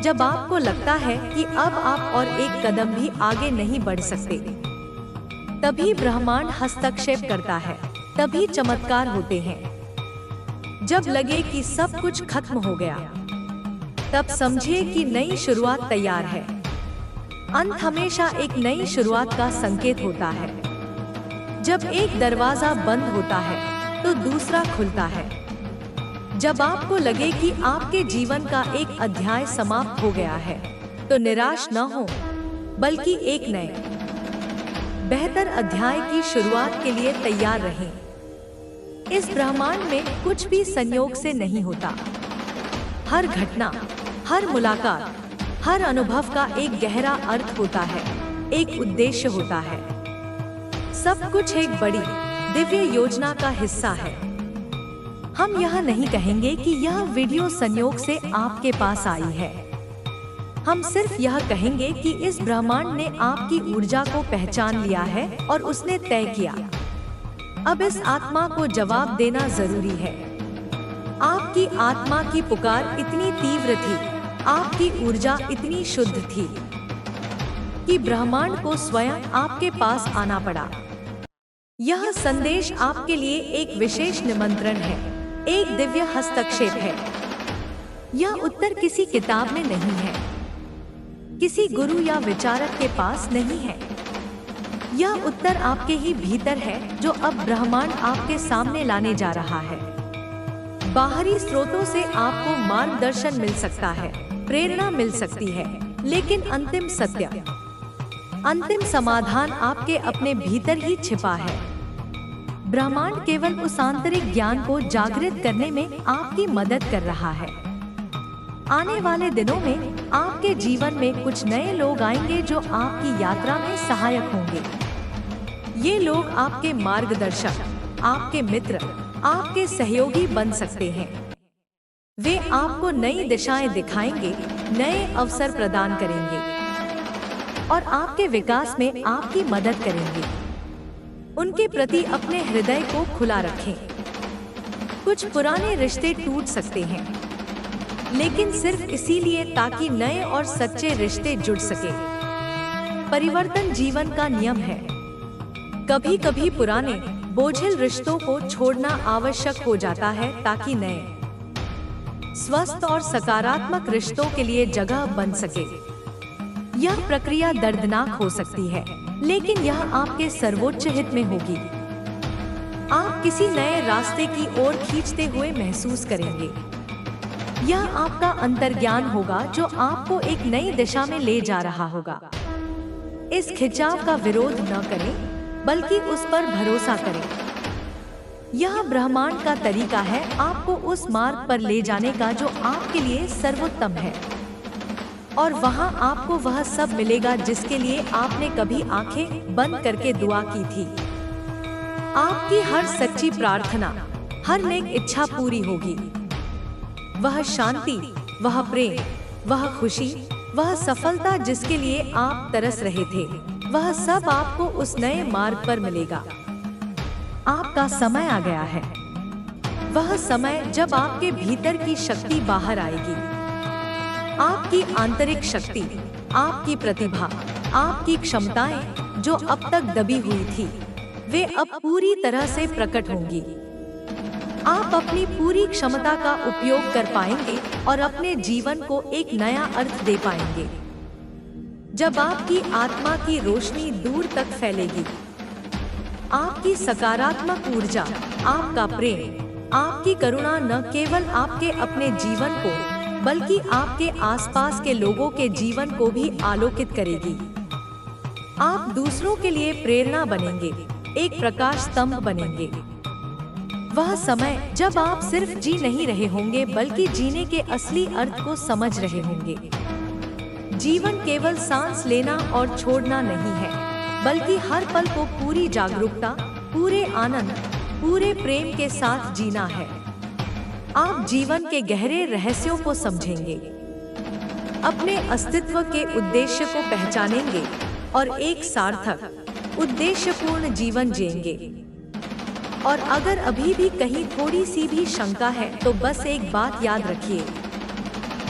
[SPEAKER 1] जब आपको लगता है कि अब आप और एक कदम भी आगे नहीं बढ़ सकते, तभी ब्रह्मांड हस्तक्षेप करता है। तभी चमत्कार होते हैं। जब लगे कि सब कुछ खत्म हो गया, तब समझिए कि नई शुरुआत तैयार है। अंत हमेशा एक नई शुरुआत का संकेत होता है। जब एक दरवाजा बंद होता है तो दूसरा खुलता है। जब आपको लगे कि आपके जीवन का एक अध्याय समाप्त हो गया है, तो निराश न हो, बल्कि एक नए, बेहतर अध्याय की शुरुआत के लिए तैयार रहें। इस ब्रह्मांड में कुछ भी संयोग से नहीं होता। हर घटना, हर मुलाकात, हर अनुभव का एक गहरा अर्थ होता है, एक उद्देश्य होता है। सब कुछ एक बड़ी दिव्य योजना का हिस्सा है। हम यह नहीं कहेंगे कि यह वीडियो संयोग से आपके पास आई है। हम सिर्फ यह कहेंगे कि इस ब्रह्मांड ने आपकी ऊर्जा को पहचान लिया है और उसने तय किया। अब इस आत्मा को जवाब देना जरूरी है। आपकी आत्मा की पुकार इतनी तीव्र थी, आपकी ऊर्जा इतनी शुद्ध थी कि ब्रह्मांड को स्वयं आपके पास आना पड़ा। यह संदेश आपके लिए एक विशेष निमंत्रण है, एक दिव्य हस्तक्षेप है। यह उत्तर किसी किताब में नहीं है, किसी गुरु या विचारक के पास नहीं है। यह उत्तर आपके ही भीतर है, जो अब ब्रह्मांड आपके सामने लाने जा रहा है। बाहरी स्रोतों से आपको मार्गदर्शन मिल सकता है, प्रेरणा मिल सकती है, लेकिन अंतिम सत्य, अंतिम समाधान आपके अपने भीतर ही छिपा है। ब्रह्मांड केवल उस आंतरिक ज्ञान को जागृत करने में आपकी मदद कर रहा है। आने वाले दिनों में आपके जीवन में कुछ नए लोग आएंगे जो आपकी यात्रा में सहायक होंगे। ये लोग आपके मार्गदर्शक, आपके मित्र, आपके सहयोगी बन सकते हैं। वे आपको नई दिशाएं दिखाएंगे, नए अवसर प्रदान करेंगे और आपके विकास में आपकी मदद करेंगे। उनके प्रति अपने हृदय को खुला रखें। कुछ पुराने रिश्ते टूट सकते हैं, लेकिन सिर्फ इसीलिए ताकि नए और सच्चे रिश्ते जुड़ सके। परिवर्तन जीवन का नियम है। कभी कभी पुराने बोझिल रिश्तों को छोड़ना आवश्यक हो जाता है ताकि नए, स्वस्थ और सकारात्मक रिश्तों के लिए जगह बन सके। यह प्रक्रिया दर्दनाक हो सकती है, लेकिन यह आपके सर्वोच्च हित में होगी। आप किसी नए रास्ते की ओर खींचते हुए महसूस करेंगे। यह आपका अंतर्ज्ञान होगा जो आपको एक नई दिशा में ले जा रहा होगा। इस खिंचाव का विरोध न करें, बल्कि उस पर भरोसा करें। यह ब्रह्मांड का तरीका है आपको उस मार्ग पर ले जाने का जो आपके लिए सर्वोत्तम है। और वहां आपको वह सब मिलेगा जिसके लिए आपने कभी आंखें बंद करके दुआ की थी। आपकी हर सच्ची प्रार्थना, हर नेक इच्छा पूरी होगी। वह शांति, वह प्रेम, वह खुशी, वह सफलता जिसके लिए आप तरस रहे थे, वह सब आपको उस नए मार्ग पर मिलेगा। आपका समय आ गया है। वह समय जब आपके भीतर की शक्ति बाहर आएगी। आपकी आंतरिक शक्ति, आपकी प्रतिभा, आपकी क्षमताएं जो अब तक दबी हुई थी, वे अब पूरी तरह से प्रकट होंगी। आप अपनी पूरी क्षमता का उपयोग कर पाएंगे और अपने जीवन को एक नया अर्थ दे पाएंगे। जब आपकी आत्मा की रोशनी दूर तक फैलेगी, आपकी सकारात्मक ऊर्जा, आपका प्रेम, आपकी करुणा न केवल आपके अपने जीवन को बल्कि आपके आसपास के लोगों के जीवन को भी आलोकित करेगी। आप दूसरों के लिए प्रेरणा बनेंगे, एक प्रकाश स्तंभ बनेंगे। वह समय जब आप सिर्फ जी नहीं रहे होंगे बल्कि जीने के असली अर्थ को समझ रहे होंगे। जीवन केवल सांस लेना और छोड़ना नहीं है, बल्कि हर पल को पूरी जागरूकता, पूरे आनंद, पूरे प्रेम के साथ जीना है। आप जीवन के गहरे रहस्यों को समझेंगे, अपने अस्तित्व के उद्देश्य को पहचानेंगे और एक सार्थक, उद्देश्यपूर्ण जीवन जिएंगे। और अगर अभी भी कहीं थोड़ी सी भी शंका है तो बस एक बात याद रखिए,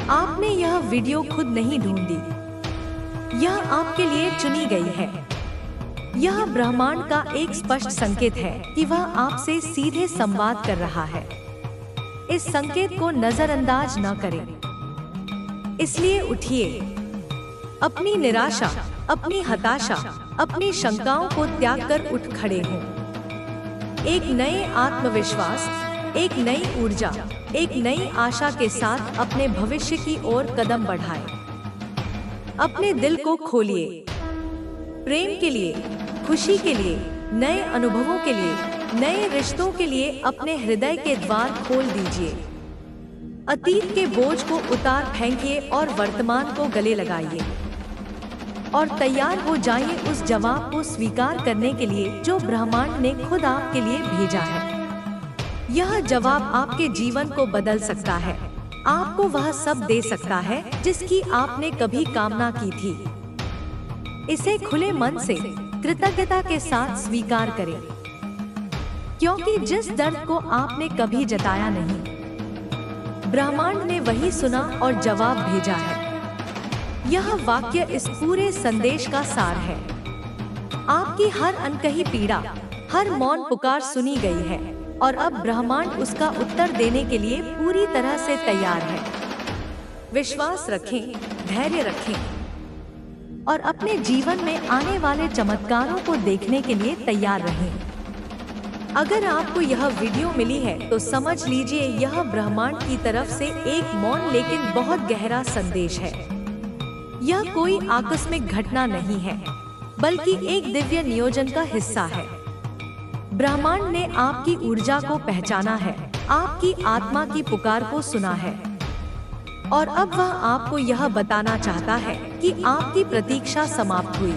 [SPEAKER 1] आपने यह वीडियो खुद नहीं ढूंढी, यह आपके लिए चुनी गई है। यह ब्रह्मांड का एक स्पष्ट संकेत है कि वह आपसे सीधे संवाद कर रहा है। इस संकेत को नजरअंदाज न करें। इसलिए उठिए, अपनी निराशा, अपनी हताशा, अपनी शंकाओं को त्याग कर उठ खड़े हों। एक नए आत्मविश्वास, एक नई ऊर्जा, एक नई आशा के साथ अपने भविष्य की ओर कदम बढ़ाएं। अपने दिल को खोलिए, प्रेम के लिए, खुशी के लिए, नए अनुभवों के लिए, नए रिश्तों के लिए अपने हृदय के द्वार खोल दीजिए। अतीत के बोझ को उतार फेंकिए और वर्तमान को गले लगाइए और तैयार हो जाइए उस जवाब को स्वीकार करने के लिए जो ब्रह्मांड ने खुद आपके लिए भेजा है। यह जवाब आपके जीवन को बदल सकता है, आपको वह सब दे सकता है जिसकी आपने कभी कामना की थी। इसे खुले मन से, कृतज्ञता के साथ स्वीकार करें, क्योंकि जिस दर्द को आपने कभी जताया नहीं, ब्रह्मांड ने वही सुना और जवाब भेजा है। यह वाक्य इस पूरे संदेश का सार है। आपकी हर अनकही पीड़ा, हर मौन पुकार सुनी गई है और अब ब्रह्मांड उसका उत्तर देने के लिए पूरी तरह से तैयार है। विश्वास रखें, धैर्य रखें और अपने जीवन में आने वाले चमत्कारों को देखने के लिए तैयार रहें। अगर आपको यह वीडियो मिली है तो समझ लीजिए यह ब्रह्मांड की तरफ से एक मौन लेकिन बहुत गहरा संदेश है। यह कोई आकस्मिक घटना नहीं है, बल्कि एक दिव्य नियोजन का हिस्सा है। ब्रह्मांड ने आपकी ऊर्जा को पहचाना है, आपकी आत्मा की पुकार को सुना है और अब वह आपको यह बताना चाहता है कि आपकी प्रतीक्षा समाप्त हुई।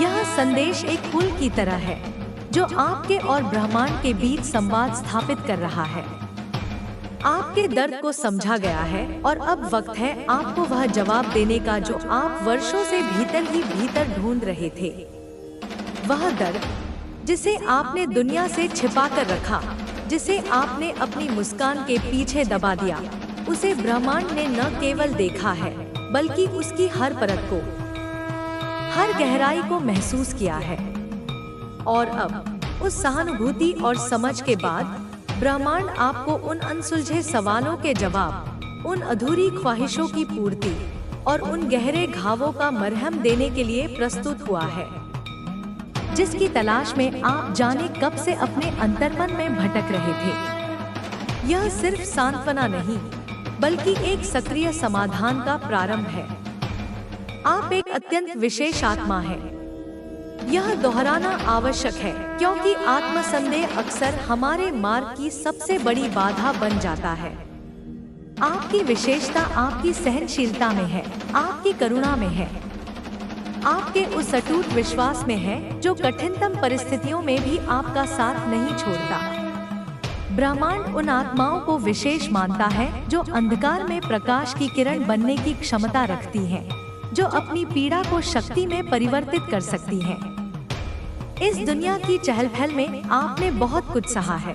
[SPEAKER 1] यह संदेश एक पुल की तरह है जो आपके और ब्रह्मांड के बीच संवाद स्थापित कर रहा है। आपके दर्द को समझा गया है और अब वक्त है आपको वह जवाब देने का जो आप वर्षों से भीतर ही भीतर ढूंढ रहे थे। वह दर्द जिसे आपने दुनिया से छिपा कर रखा, जिसे आपने अपनी मुस्कान के पीछे दबा दिया, उसे ब्रह्मांड ने न केवल देखा है बल्कि उसकी हर परत को, हर गहराई को महसूस किया है। और अब उस सहानुभूति और समझ के बाद ब्रह्मांड आपको उन अनसुलझे सवालों के जवाब, उन अधूरी ख्वाहिशों की पूर्ति और उन गहरे घावों का मरहम देने के लिए प्रस्तुत हुआ है, जिसकी तलाश में आप जाने कब से अपने अंतर्मन में भटक रहे थे। यह सिर्फ सांत्वना नहीं, बल्कि एक सक्रिय समाधान का प्रारंभ है। आप एक अत्यंत विशेष आत्मा है। यह दोहराना आवश्यक है क्योंकि आत्मसंदेह अक्सर हमारे मार्ग की सबसे बड़ी बाधा बन जाता है। आपकी विशेषता आपकी सहनशीलता में है, आपकी करुणा में है, आपके उस अटूट विश्वास में है जो कठिनतम परिस्थितियों में भी आपका साथ नहीं छोड़ता। ब्रह्मांड उन आत्माओं को विशेष मानता है जो अंधकार में प्रकाश की किरण बनने की क्षमता रखती हैं, जो अपनी पीड़ा को शक्ति में परिवर्तित कर सकती हैं। इस दुनिया की चहल-पहल में आपने बहुत कुछ सहा है।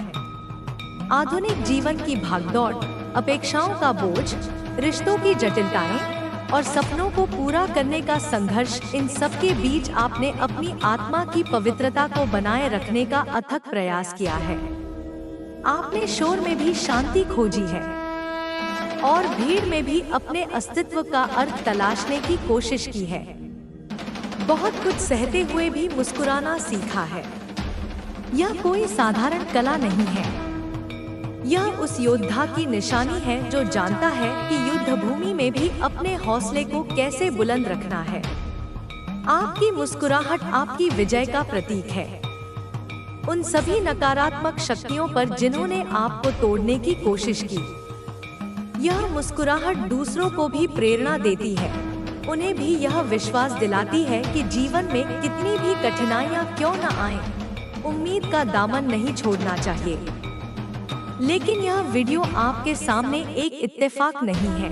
[SPEAKER 1] आधुनिक जीवन की भागदौड़, अपेक्षाओं का बोझ, रिश्तों की जटिलताएं और सपनों को पूरा करने का संघर्ष, इन सब के बीच आपने अपनी आत्मा की पवित्रता को बनाए रखने का अथक प्रयास किया है। आपने शोर में भी शांति खोजी है और भीड़ में भी अपने अस्तित्व का अर्थ तलाशने की कोशिश की है। बहुत कुछ सहते हुए भी मुस्कुराना सीखा है। यह कोई साधारण कला नहीं है। यह उस योद्धा की निशानी है जो जानता है कि युद्ध भूमि में भी अपने हौसले को कैसे बुलंद रखना है। आपकी मुस्कुराहट आपकी विजय का प्रतीक है। उन सभी नकारात्मक शक्तियों पर जिन्होंने आपको तोड़ने की कोशिश की, यह मुस्कुराहट दूसरों को भी प्रेरणा देती है। उन्हें भी यह विश्वास दिलाती है कि जीवन में कितनी भी कठिनाइयां क्यों न आए, उम्मीद का दामन नहीं छोड़ना चाहिए। लेकिन यह वीडियो आपके सामने एक इत्तेफाक नहीं है।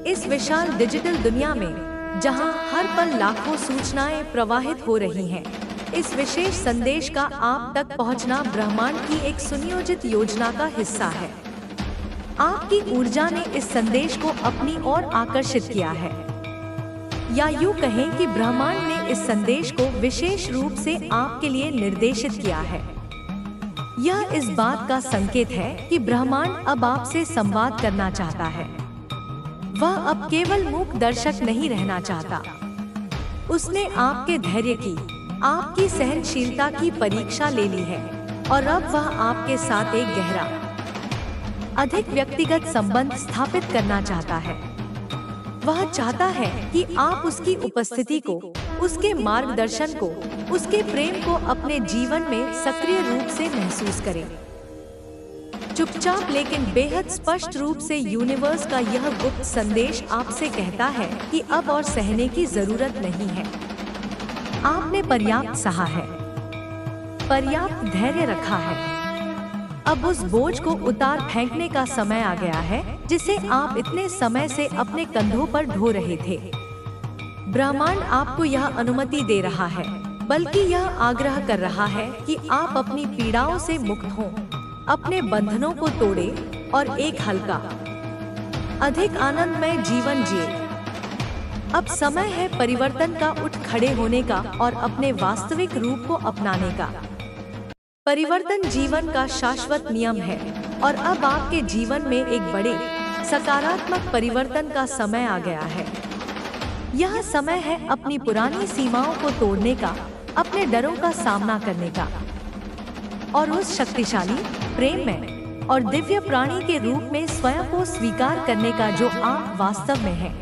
[SPEAKER 1] इस विशाल डिजिटल दुनिया में जहां हर पल लाखों सूचनाएं प्रवाहित हो रही हैं, इस विशेष संदेश का आप तक पहुंचना ब्रह्मांड की एक सुनियोजित योजना का हिस्सा है। आपकी ऊर्जा ने इस संदेश को अपनी ओर आकर्षित किया है, या यूं कहें कि ब्रह्मांड ने इस संदेश को विशेष रूप से आपके लिए निर्देशित किया है। यह इस बात का संकेत है कि ब्रह्मांड अब आपसे संवाद करना चाहता है। वह अब केवल मूक दर्शक नहीं रहना चाहता। उसने आपके धैर्य की, आपकी सहनशीलता की परीक्षा ले ली है और अब वह आपके साथ एक गहरा, अधिक व्यक्तिगत संबंध स्थापित करना चाहता है। वह चाहता है कि आप उसकी उपस्थिति को, उसके मार्गदर्शन को, उसके प्रेम को अपने जीवन में सक्रिय रूप से महसूस करें। चुपचाप लेकिन बेहद स्पष्ट रूप से यूनिवर्स का यह गुप्त संदेश आपसे कहता है कि अब और सहने की जरूरत नहीं है। आपने पर्याप्त सहा है, पर्याप्त धैर्य रखा है। अब उस बोझ को उतार फेंकने का समय आ गया है जिसे आप इतने समय से अपने कंधों पर ढो रहे थे। ब्रह्मांड आपको यह अनुमति दे रहा है, बल्कि यह आग्रह कर रहा है कि आप अपनी पीड़ाओं से मुक्त हों, अपने बंधनों को तोड़ें और एक हल्का, अधिक आनंदमय जीवन जिए। अब समय है परिवर्तन का, उठ खड़े होने का और अपने वास्तविक रूप को अपनाने का। परिवर्तन जीवन का शाश्वत नियम है और अब आपके जीवन में एक बड़े सकारात्मक परिवर्तन का समय आ गया है। यह समय है अपनी पुरानी सीमाओं को तोड़ने का, अपने डरों का सामना करने का और उस शक्तिशाली, प्रेममय और दिव्य प्राणी के रूप में स्वयं को स्वीकार करने का जो आप वास्तव में हैं।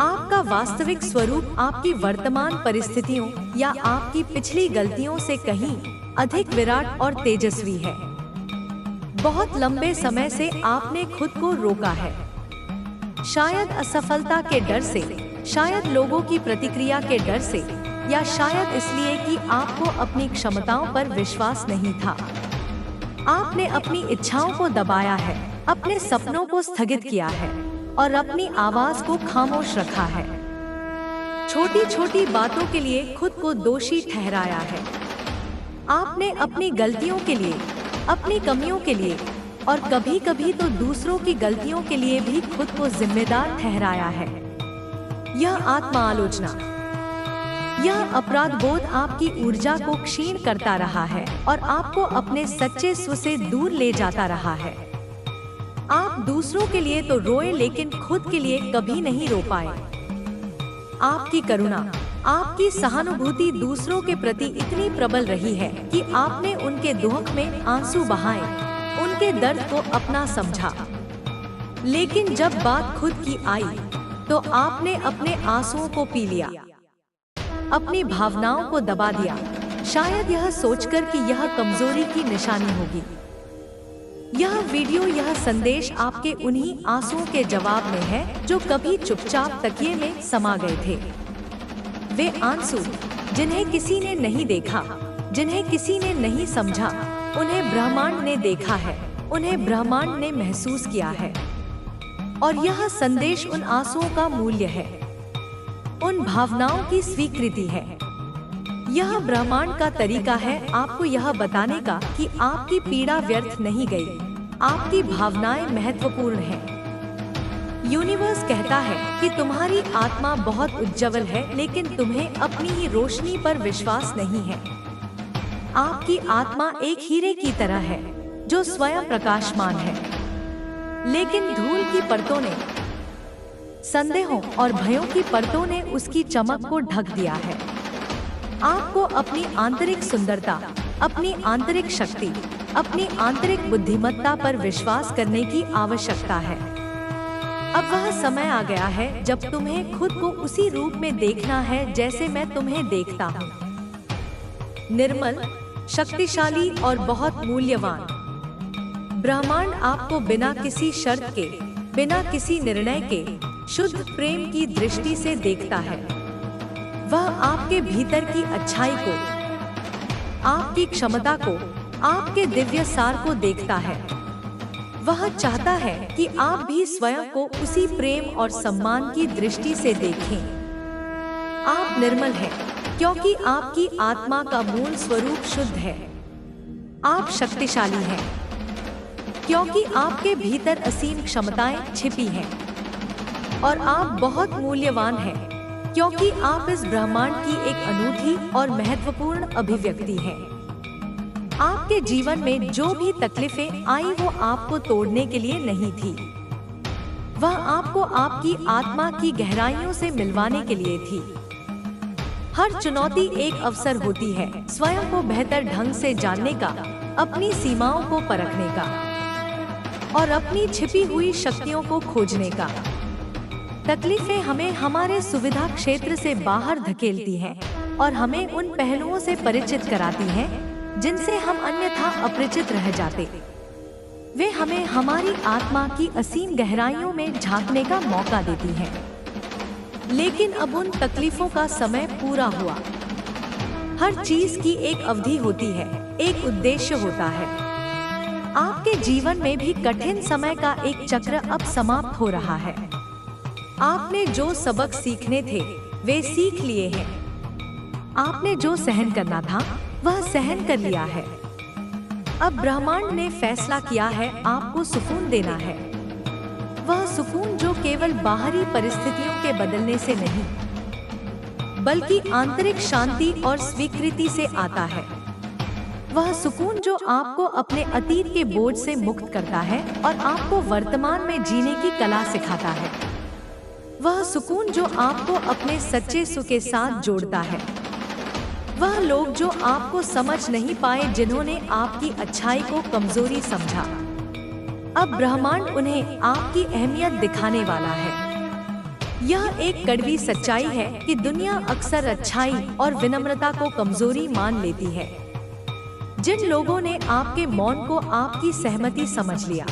[SPEAKER 1] आपका वास्तविक स्वरूप आपकी वर्तमान परिस्थितियों या आपकी पिछली गलतियों से कहीं अधिक विराट और तेजस्वी है। बहुत लंबे समय से आपने खुद को रोका है, शायद असफलता के डर से, शायद लोगों की प्रतिक्रिया के डर से, या शायद इसलिए कि आपको अपनी क्षमताओं पर विश्वास नहीं था। आपने अपनी इच्छाओं को दबाया है, अपने सपनों को स्थगित किया है और अपनी आवाज को खामोश रखा है। छोटी छोटी बातों के लिए खुद को दोषी ठहराया है। आपने अपनी गलतियों के लिए, अपनी कमियों के लिए और कभी कभी तो दूसरों की गलतियों के लिए भी खुद को जिम्मेदार ठहराया है। यह आत्म आलोचना, यह अपराध बोध आपकी ऊर्जा को क्षीण करता रहा है और आपको अपने सच्चे स्व से दूर ले जाता रहा है। आप दूसरों के लिए तो रोए लेकिन खुद के लिए कभी नहीं रो पाए। आपकी करुणा, आपकी सहानुभूति दूसरों के प्रति इतनी प्रबल रही है कि आपने उनके दुख में आंसू बहाए, उनके दर्द को अपना समझा। लेकिन जब बात खुद की आई तो आपने अपने आंसुओं को पी लिया, अपनी भावनाओं को दबा दिया, शायद यह सोचकर कि यह कमजोरी की निशानी होगी। यह वीडियो, यह संदेश आपके उन्हीं आंसुओं के जवाब में है जो कभी चुपचाप तकिए में समा गए थे। वे आंसू जिन्हें किसी ने नहीं देखा, जिन्हें किसी ने नहीं समझा, उन्हें ब्रह्मांड ने देखा है, उन्हें ब्रह्मांड ने महसूस किया है। और यह संदेश उन आंसुओं का मूल्य है, उन भावनाओं की स्वीकृति है। यह ब्रह्मांड का तरीका है आपको यह बताने का कि आपकी पीड़ा व्यर्थ नहीं गई, आपकी भावनाएं महत्वपूर्ण हैं। यूनिवर्स कहता है कि तुम्हारी आत्मा बहुत उज्जवल है, लेकिन तुम्हें अपनी ही रोशनी पर विश्वास नहीं है। आपकी आत्मा एक हीरे की तरह है जो स्वयं प्रकाशमान है, लेकिन धूल की परतों ने, संदेहों और भयों की परतों ने उसकी चमक को ढक दिया है। आपको अपनी आंतरिक सुंदरता, अपनी आंतरिक शक्ति, अपनी आंतरिक बुद्धिमत्ता पर विश्वास करने की आवश्यकता है। अब वह समय आ गया है जब तुम्हें खुद को उसी रूप में देखना है जैसे मैं तुम्हें देखता हूँ, निर्मल, शक्तिशाली और बहुत मूल्यवान। ब्रह्मांड आपको बिना किसी शर्त के, बिना किसी निर्णय के शुद्ध प्रेम की दृष्टि से देखता है। वह आपके भीतर की अच्छाई को, आपकी क्षमता को, आपके दिव्य सार को देखता है। वह चाहता है कि आप भी स्वयं को उसी प्रेम और सम्मान की दृष्टि से देखें। आप निर्मल हैं क्योंकि आपकी आत्मा का मूल स्वरूप शुद्ध है। आप शक्तिशाली हैं क्योंकि आपके भीतर असीम क्षमताएं छिपी हैं। और आप बहुत मूल्यवान हैं क्योंकि आप इस ब्रह्मांड की एक अनूठी और महत्वपूर्ण अभिव्यक्ति हैं। आपके जीवन में जो भी तकलीफें आई वो आपको तोड़ने के लिए नहीं थी, वह आपको आपकी आत्मा की गहराइयों से मिलवाने के लिए थी। हर चुनौती एक अवसर होती है स्वयं को बेहतर ढंग से जानने का, अपनी सीमाओं को परखने का और अपनी छिपी हुई शक्तियों को खोजने का। तकलीफें हमें हमारे सुविधा क्षेत्र से बाहर धकेलती हैं और हमें उन पहलुओं से परिचित कराती हैं जिनसे हम अन्यथा अपरिचित रह जाते। वे हमें हमारी आत्मा की असीम गहराइयों में झांकने का मौका देती हैं। लेकिन अब उन तकलीफों का समय पूरा हुआ। हर चीज की एक अवधि होती है, एक उद्देश्य होता है। आपके जीवन में भी कठिन समय का एक चक्र अब समाप्त हो रहा है। आपने जो सबक सीखने थे वे सीख लिए हैं। आपने जो सहन करना था वह सहन कर लिया है। अब ब्रह्मांड ने फैसला किया है आपको सुकून देना है। वह सुकून जो केवल बाहरी परिस्थितियों के बदलने से नहीं, बल्कि आंतरिक शांति और स्वीकृति से आता है। वह सुकून जो आपको अपने अतीत के बोझ से मुक्त करता है और आपको वर्तमान में जीने की कला सिखाता है। वह सुकून जो आपको अपने सच्चे सुख के साथ जोड़ता है। वह लोग जो आपको समझ नहीं पाए, जिन्होंने आपकी अच्छाई को कमजोरी समझा, अब ब्रह्मांड उन्हें आपकी अहमियत दिखाने वाला है। यह एक कड़वी सच्चाई है कि दुनिया अक्सर अच्छाई और विनम्रता को कमजोरी मान लेती है। जिन लोगों ने आपके मौन को आपकी सहमति समझ लिया,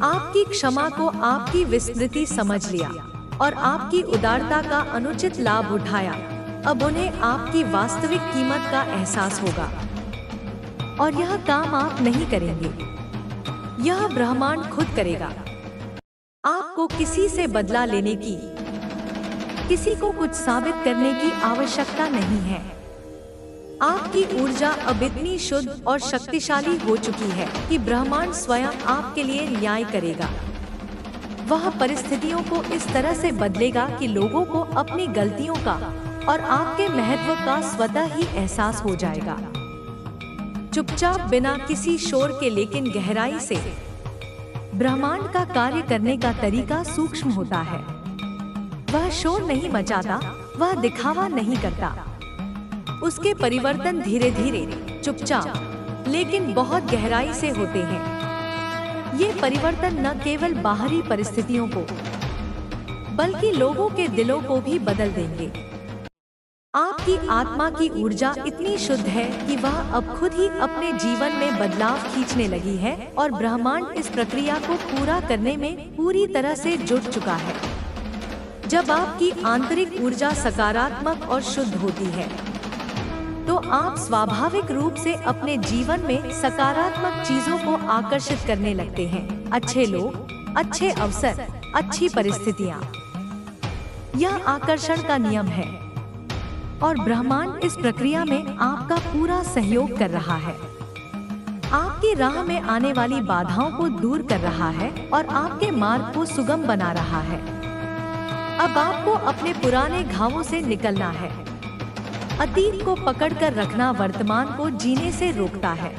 [SPEAKER 1] आपकी क्षमा को आपकी विस्मृति समझ लिया और आपकी उदारता का अनुचित लाभ उठाया, अब उन्हें आपकी वास्तविक कीमत का एहसास होगा। और यह काम आप नहीं करेंगे, यह ब्रह्मांड खुद करेगा। आपको किसी से बदला लेने की, किसी को कुछ साबित करने की आवश्यकता नहीं है। आपकी ऊर्जा अब इतनी शुद्ध और शक्तिशाली हो चुकी है कि ब्रह्मांड स्वयं आपके लिए न्याय करेगा। वह परिस्थितियों को इस तरह से बदलेगा कि लोगों को अपनी गलतियों का और आपके महत्व का स्वतः ही एहसास हो जाएगा। चुपचाप, बिना किसी शोर के, लेकिन गहराई से। ब्रह्मांड का कार्य करने का तरीका सूक्ष्म होता है। वह शोर नहीं मचाता, वह दिखावा नहीं करता। उसके परिवर्तन धीरे धीरे, चुपचाप, लेकिन बहुत गहराई से होते हैं। ये परिवर्तन न केवल बाहरी परिस्थितियों को, बल्कि लोगों के दिलों को भी बदल देंगे। आपकी आत्मा की ऊर्जा इतनी शुद्ध है कि वह अब खुद ही अपने जीवन में बदलाव खींचने लगी है और ब्रह्मांड इस प्रक्रिया को पूरा करने में पूरी तरह से जुट चुका है। जब आपकी आंतरिक ऊर्जा सकारात्मक और शुद्ध होती है, तो आप स्वाभाविक रूप से अपने जीवन में सकारात्मक चीजों को आकर्षित करने लगते हैं। अच्छे लोग, अच्छे अवसर, अच्छी परिस्थितियाँ। यह आकर्षण का नियम है। और ब्रह्मांड इस प्रक्रिया में आपका पूरा सहयोग कर रहा है। आपकी राह में आने वाली बाधाओं को दूर कर रहा है और आपके मार्ग को सुगम बना रहा है। अब आपको अपने पुराने घावों से निकलना है। अतीत को पकड़कर रखना वर्तमान को जीने से रोकता है।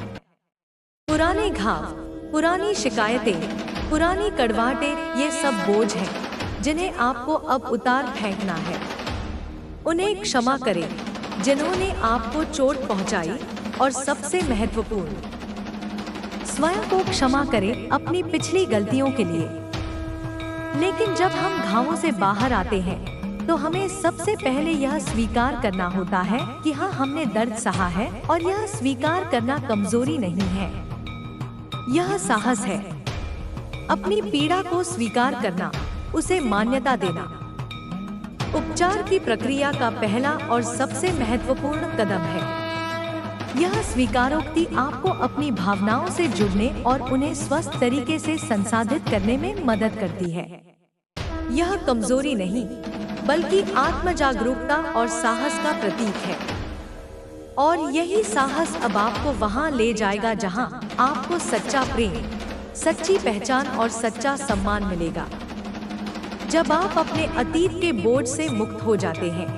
[SPEAKER 1] पुराने घाव, पुरानी शिकायतें, पुरानी कड़वाहटें, ये सब बोझ हैं जिन्हें आपको अब उतार फेंकना है। उन्हें क्षमा करें जिन्होंने आपको चोट पहुंचाई, और सबसे महत्वपूर्ण, स्वयं को क्षमा करें अपनी पिछली गलतियों के लिए। लेकिन जब हम घावों से बाहर आते हैं तो हमें सबसे पहले यह स्वीकार करना होता है कि हाँ, हमने दर्द सहा है, और यह स्वीकार करना कमजोरी नहीं है, यह साहस है। अपनी पीड़ा को स्वीकार करना, उसे मान्यता देना, उपचार की प्रक्रिया का पहला और सबसे महत्वपूर्ण कदम है। यह स्वीकारोक्ति आपको अपनी भावनाओं से जुड़ने और उन्हें स्वस्थ तरीके से संसाधित करने में मदद करती है। यह कमजोरी नहीं, बल्कि आत्म जागरूकता और साहस का प्रतीक है। और यही साहस अब आपको वहां ले जाएगा जहां आपको सच्चा प्रेम, सच्ची पहचान और सच्चा सम्मान मिलेगा। जब आप अपने अतीत के बोझ से मुक्त हो जाते हैं,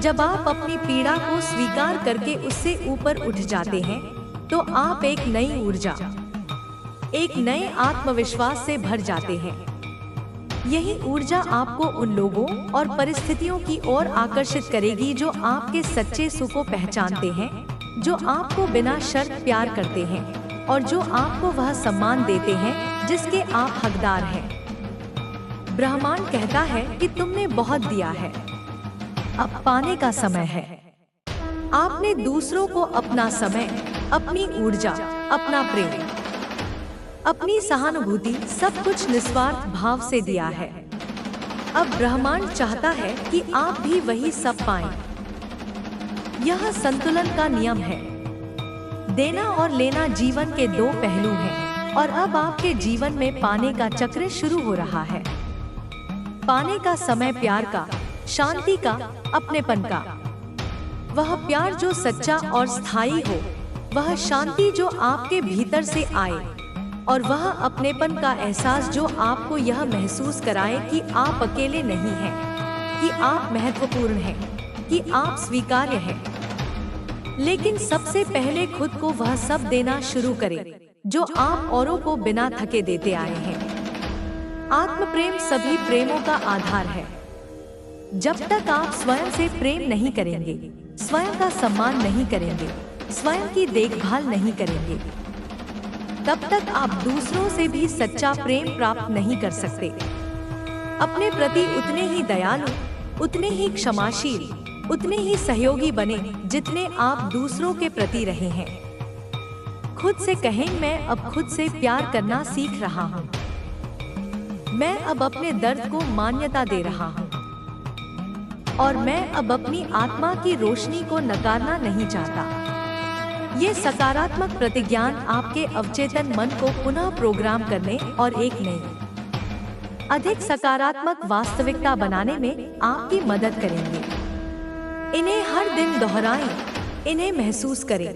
[SPEAKER 1] जब आप अपनी पीड़ा को स्वीकार करके उससे ऊपर उठ जाते हैं, तो आप एक नई ऊर्जा, एक नए आत्मविश्वास से भर जाते हैं। यही ऊर्जा आपको उन लोगों और परिस्थितियों की ओर आकर्षित करेगी जो आपके सच्चे सुख को पहचानते हैं, जो आपको बिना शर्त प्यार करते हैं, और जो आपको वह सम्मान देते हैं जिसके आप हकदार हैं। ब्रह्मांड कहता है कि तुमने बहुत दिया है, अब पाने का समय है। आपने दूसरों को अपना समय, अपनी ऊर्जा, अपना प्रेम, अपनी सहानुभूति, सब कुछ निस्वार्थ भाव से दिया है। अब ब्रह्मांड चाहता है कि आप भी वही सब पाएं। यह संतुलन का नियम है। देना और लेना जीवन के दो पहलू हैं, और अब आपके जीवन में पाने का चक्र शुरू हो रहा है। पाने का समय प्यार का, शांति का, अपनेपन का। वह प्यार जो सच्चा और स्थायी हो, वह शांति जो आपके भीतर से आए, और वह अपनेपन का एहसास जो आपको यह महसूस कराए कि आप अकेले नहीं हैं, कि आप महत्वपूर्ण हैं, कि आप स्वीकार्य हैं। लेकिन सबसे पहले खुद को वह सब देना शुरू करें जो आप औरों को बिना थके देते आए हैं। आत्म प्रेम सभी प्रेमों का आधार है। जब तक आप स्वयं से प्रेम नहीं करेंगे, स्वयं का सम्मान नहीं करेंगे, स्वयं की देखभाल नहीं करेंगे, तब तक आप दूसरों से भी सच्चा प्रेम प्राप्त नहीं कर सकते। अपने प्रति उतने ही दयालु, उतने ही क्षमाशील, उतने ही सहयोगी बने जितने आप दूसरों के प्रति रहे हैं। खुद से कहें, मैं अब खुद से प्यार करना सीख रहा हूँ। मैं अब अपने दर्द को मान्यता दे रहा हूँ, और मैं अब अपनी आत्मा की रोशनी को नकारना नहीं चाहता। ये सकारात्मक प्रतिज्ञान आपके अवचेतन मन को पुनः प्रोग्राम करने और एक नई, अधिक सकारात्मक वास्तविकता बनाने में आपकी मदद करेंगे। इन्हें हर दिन दोहराएं, इन्हें महसूस करें,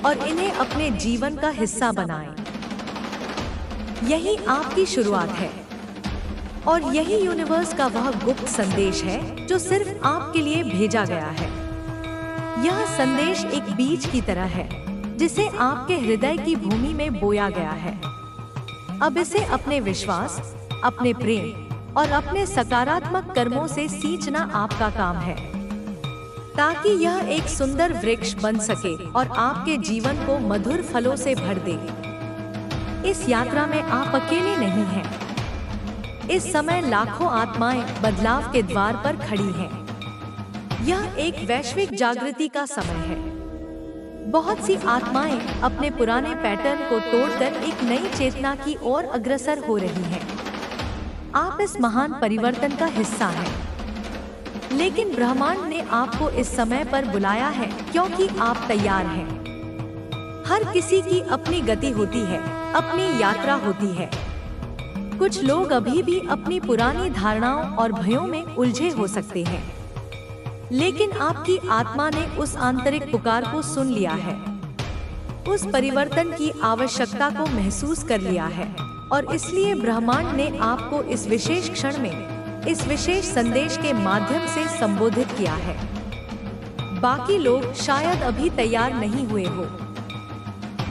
[SPEAKER 1] और इन्हें अपने जीवन का हिस्सा बनाएं। यही आपकी शुरुआत है, और यही यूनिवर्स का वह गुप्त संदेश है जो सिर्फ आपके लिए भेजा गया है। यह संदेश एक बीज की तरह है जिसे आपके हृदय की भूमि में बोया गया है। अब इसे अपने विश्वास, अपने प्रेम और अपने सकारात्मक कर्मों से सींचना आपका काम है, ताकि यह एक सुंदर वृक्ष बन सके और आपके जीवन को मधुर फलों से भर दे। इस यात्रा में आप अकेले नहीं हैं। इस समय लाखों आत्माएं बदलाव के द्वार पर खड़ी हैं। यह एक वैश्विक जागृति का समय है। बहुत सी आत्माएं अपने पुराने पैटर्न को तोड़कर एक नई चेतना की ओर अग्रसर हो रही हैं। आप इस महान परिवर्तन का हिस्सा हैं। लेकिन ब्रह्मांड ने आपको इस समय पर बुलाया है क्योंकि आप तैयार हैं। हर किसी की अपनी गति होती है, अपनी यात्रा होती है। कुछ लोग अभी भी अपनी पुरानी धारणाओं और भयों में उलझे हो सकते हैं, लेकिन आपकी आत्मा ने उस आंतरिक पुकार को सुन लिया है, उस परिवर्तन की आवश्यकता को महसूस कर लिया है, और इसलिए ब्रह्मांड ने आपको इस विशेष क्षण में, इस विशेष संदेश के माध्यम से संबोधित किया है। बाकी लोग शायद अभी तैयार नहीं हुए हो,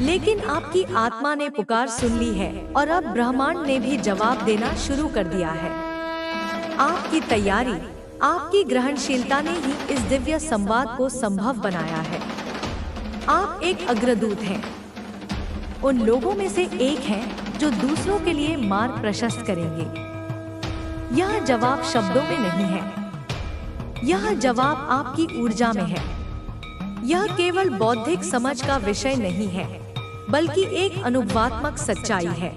[SPEAKER 1] लेकिन आपकी आत्मा ने पुकार सुन ली है और अब ब्रह्मांड ने भी जवाब देना शुरू कर दिया है। आपकी तैयारी, आपकी ग्रहणशीलता ने ही इस दिव्य संवाद को संभव बनाया है। आप एक अग्रदूत हैं, उन लोगों में से एक हैं जो दूसरों के लिए मार्ग प्रशस्त करेंगे। यह जवाब शब्दों में नहीं है, यह जवाब आपकी ऊर्जा में है। यह केवल बौद्धिक समझ का विषय नहीं है, बल्कि एक अनुभवात्मक सच्चाई है।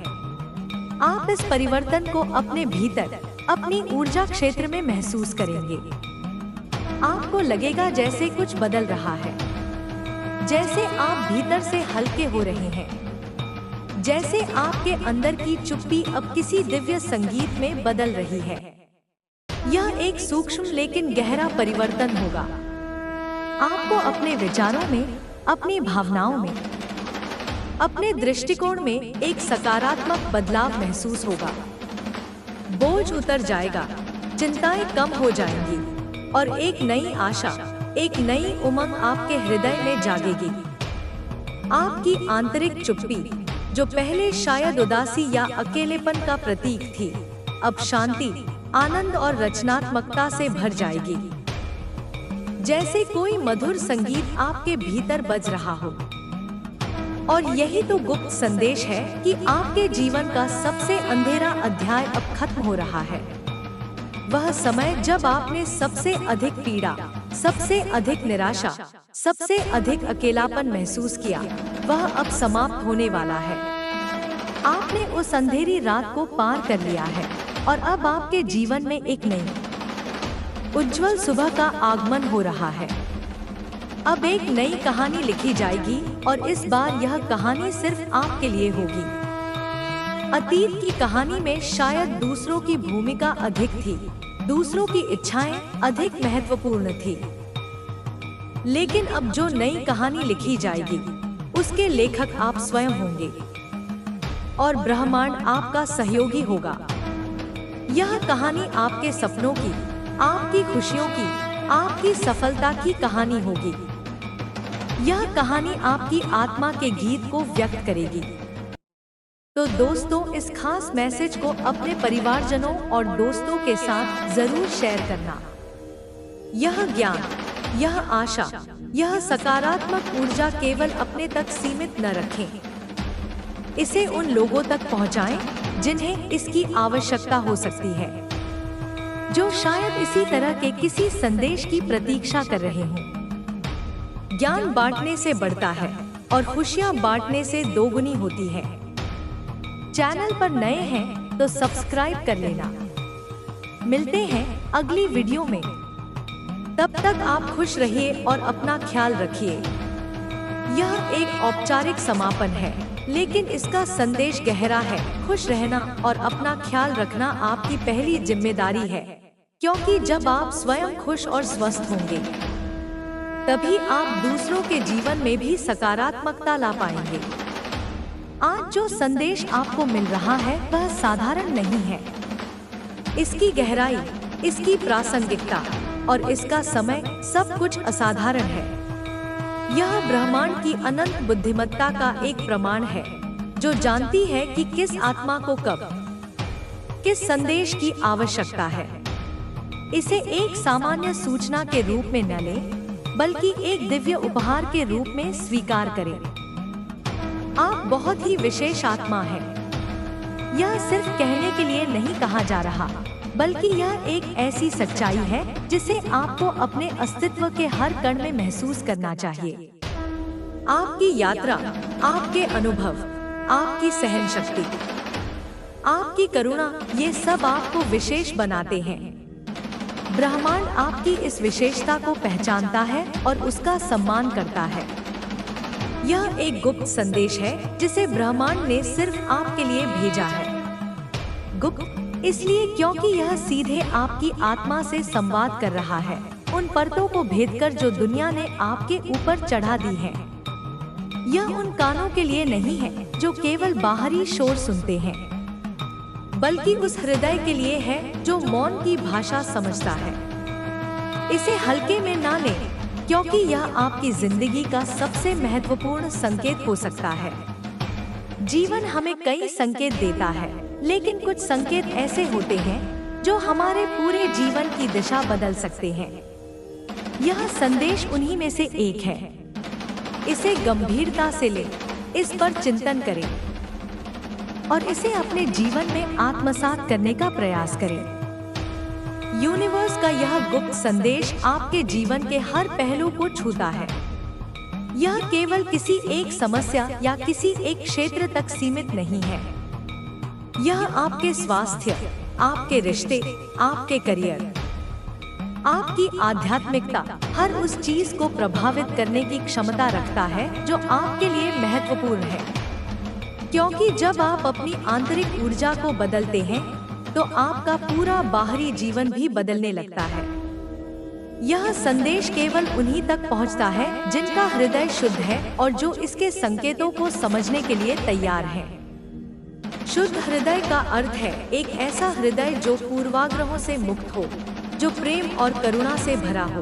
[SPEAKER 1] आप इस परिवर्तन को अपने भीतर, अपनी ऊर्जा क्षेत्र में महसूस करेंगे। आपको लगेगा जैसे कुछ बदल रहा है, जैसे आप भीतर से हल्के हो रहे हैं, जैसे आपके अंदर की चुप्पी अब किसी दिव्य संगीत में बदल रही है। यह एक सूक्ष्म लेकिन गहरा परिवर्तन होगा। आपको अपने विचारों में, अपनी भावनाओं में, अपने दृष्टिकोण में एक सकारात्मक बदलाव महसूस होगा। बोझ उतर जाएगा, चिंताएं कम हो जाएंगी और एक नई आशा, एक नई उमंग आपके हृदय में जागेगी। आपकी आंतरिक चुप्पी, जो पहले शायद उदासी या अकेलेपन का प्रतीक थी, अब शांति, आनंद और रचनात्मकता से भर जाएगी। जैसे कोई मधुर संगीत आपके भीतर बज रहा हो। और यही तो गुप्त संदेश है कि आपके जीवन का सबसे अंधेरा अध्याय अब खत्म हो रहा है। वह समय जब आपने सबसे अधिक पीड़ा, सबसे अधिक निराशा, सबसे अधिक अकेलापन महसूस किया, वह अब समाप्त होने वाला है। आपने उस अंधेरी रात को पार कर लिया है और अब आपके जीवन में एक नई, उज्जवल सुबह का आगमन हो रहा है। अब एक नई कहानी लिखी जाएगी और इस बार यह कहानी सिर्फ आपके लिए होगी। अतीत की कहानी में शायद दूसरों की भूमिका अधिक थी, दूसरों की इच्छाएं अधिक महत्वपूर्ण थी। लेकिन अब जो नई कहानी लिखी जाएगी, उसके लेखक आप स्वयं होंगे और ब्रह्मांड आपका सहयोगी होगा। यह कहानी आपके सपनों की, आपकी खुशियों की, आपकी सफलता की कहानी होगी। यह कहानी आपकी आत्मा के गीत को व्यक्त करेगी। तो दोस्तों, इस खास मैसेज को अपने परिवारजनों और दोस्तों के साथ जरूर शेयर करना। यह ज्ञान, यह आशा, यह सकारात्मक ऊर्जा केवल अपने तक सीमित न रखें। इसे उन लोगों तक पहुंचाएं जिन्हें इसकी आवश्यकता हो सकती है, जो शायद इसी तरह के किसी संदेश की प्रतीक्षा कर रहे हों। ज्ञान बांटने से बढ़ता है और खुशियां बांटने से दोगुनी होती है। चैनल पर नए हैं तो सब्सक्राइब कर लेना। मिलते हैं अगली वीडियो में। तब तक आप खुश रहिए और अपना ख्याल रखिए। यह एक औपचारिक समापन है, लेकिन इसका संदेश गहरा है। खुश रहना और अपना ख्याल रखना आपकी पहली जिम्मेदारी है, क्योंकि जब आप स्वयं खुश और स्वस्थ होंगे, तभी आप दूसरों के जीवन में भी सकारात्मकता ला पाएंगे। आज जो संदेश आपको मिल रहा है वह साधारण नहीं है। इसकी गहराई, इसकी प्रासंगिकता और इसका समय सब कुछ असाधारण है। यह ब्रह्मांड की अनंत बुद्धिमत्ता का एक प्रमाण है, जो जानती है कि किस आत्मा को कब, किस संदेश की आवश्यकता है। इसे एक सामान्य सूचना के रूप में न लें, बल्कि एक दिव्य उपहार के रूप में स्वीकार करें। आप बहुत ही विशेष आत्मा हैं। यह सिर्फ कहने के लिए नहीं कहा जा रहा, बल्कि यह एक ऐसी सच्चाई है जिसे आपको अपने अस्तित्व के हर कण में महसूस करना चाहिए। आपकी यात्रा, आपके अनुभव, आपकी सहन शक्ति, आपकी करुणा, ये सब आपको विशेष बनाते हैं। ब्रह्मांड आपकी इस विशेषता को पहचानता है और उसका सम्मान करता है। यह एक गुप्त संदेश है जिसे ब्रह्मांड ने सिर्फ आपके लिए भेजा है। गुप्त इसलिए क्योंकि यह सीधे आपकी आत्मा से संवाद कर रहा है। उन परतों को भेदकर जो दुनिया ने आपके ऊपर चढ़ा दी है। यह उन कानों के लिए नहीं है जो केवल बाहरी शोर सुनते हैं, बल्कि उस हृदय के लिए है जो मौन की भाषा समझता है। इसे हल्के में ना लें, क्योंकि यह आपकी जिंदगी का सबसे महत्वपूर्ण संकेत हो सकता है। जीवन हमें कई संकेत देता है, लेकिन कुछ संकेत ऐसे होते हैं जो हमारे पूरे जीवन की दिशा बदल सकते हैं। यह संदेश उन्हीं में से एक है। इसे गंभीरता से लें, इस पर चिंतन करें और इसे अपने जीवन में आत्मसात करने का प्रयास करें। यूनिवर्स का यह गुप्त संदेश आपके जीवन के हर पहलू को छूता है। यह केवल किसी एक समस्या या किसी एक क्षेत्र तक सीमित नहीं है। यह आपके स्वास्थ्य, आपके रिश्ते, आपके करियर, आपकी आध्यात्मिकता, हर उस चीज को प्रभावित करने की क्षमता रखता है जो आपके लिए महत्वपूर्ण है। क्योंकि जब आप अपनी आंतरिक ऊर्जा को बदलते हैं, तो आपका पूरा बाहरी जीवन भी बदलने लगता है। यह संदेश केवल उन्हीं तक पहुंचता है जिनका हृदय शुद्ध है और जो इसके संकेतों को समझने के लिए तैयार है। शुद्ध हृदय का अर्थ है एक ऐसा हृदय जो पूर्वाग्रहों से मुक्त हो, जो प्रेम और करुणा से भरा हो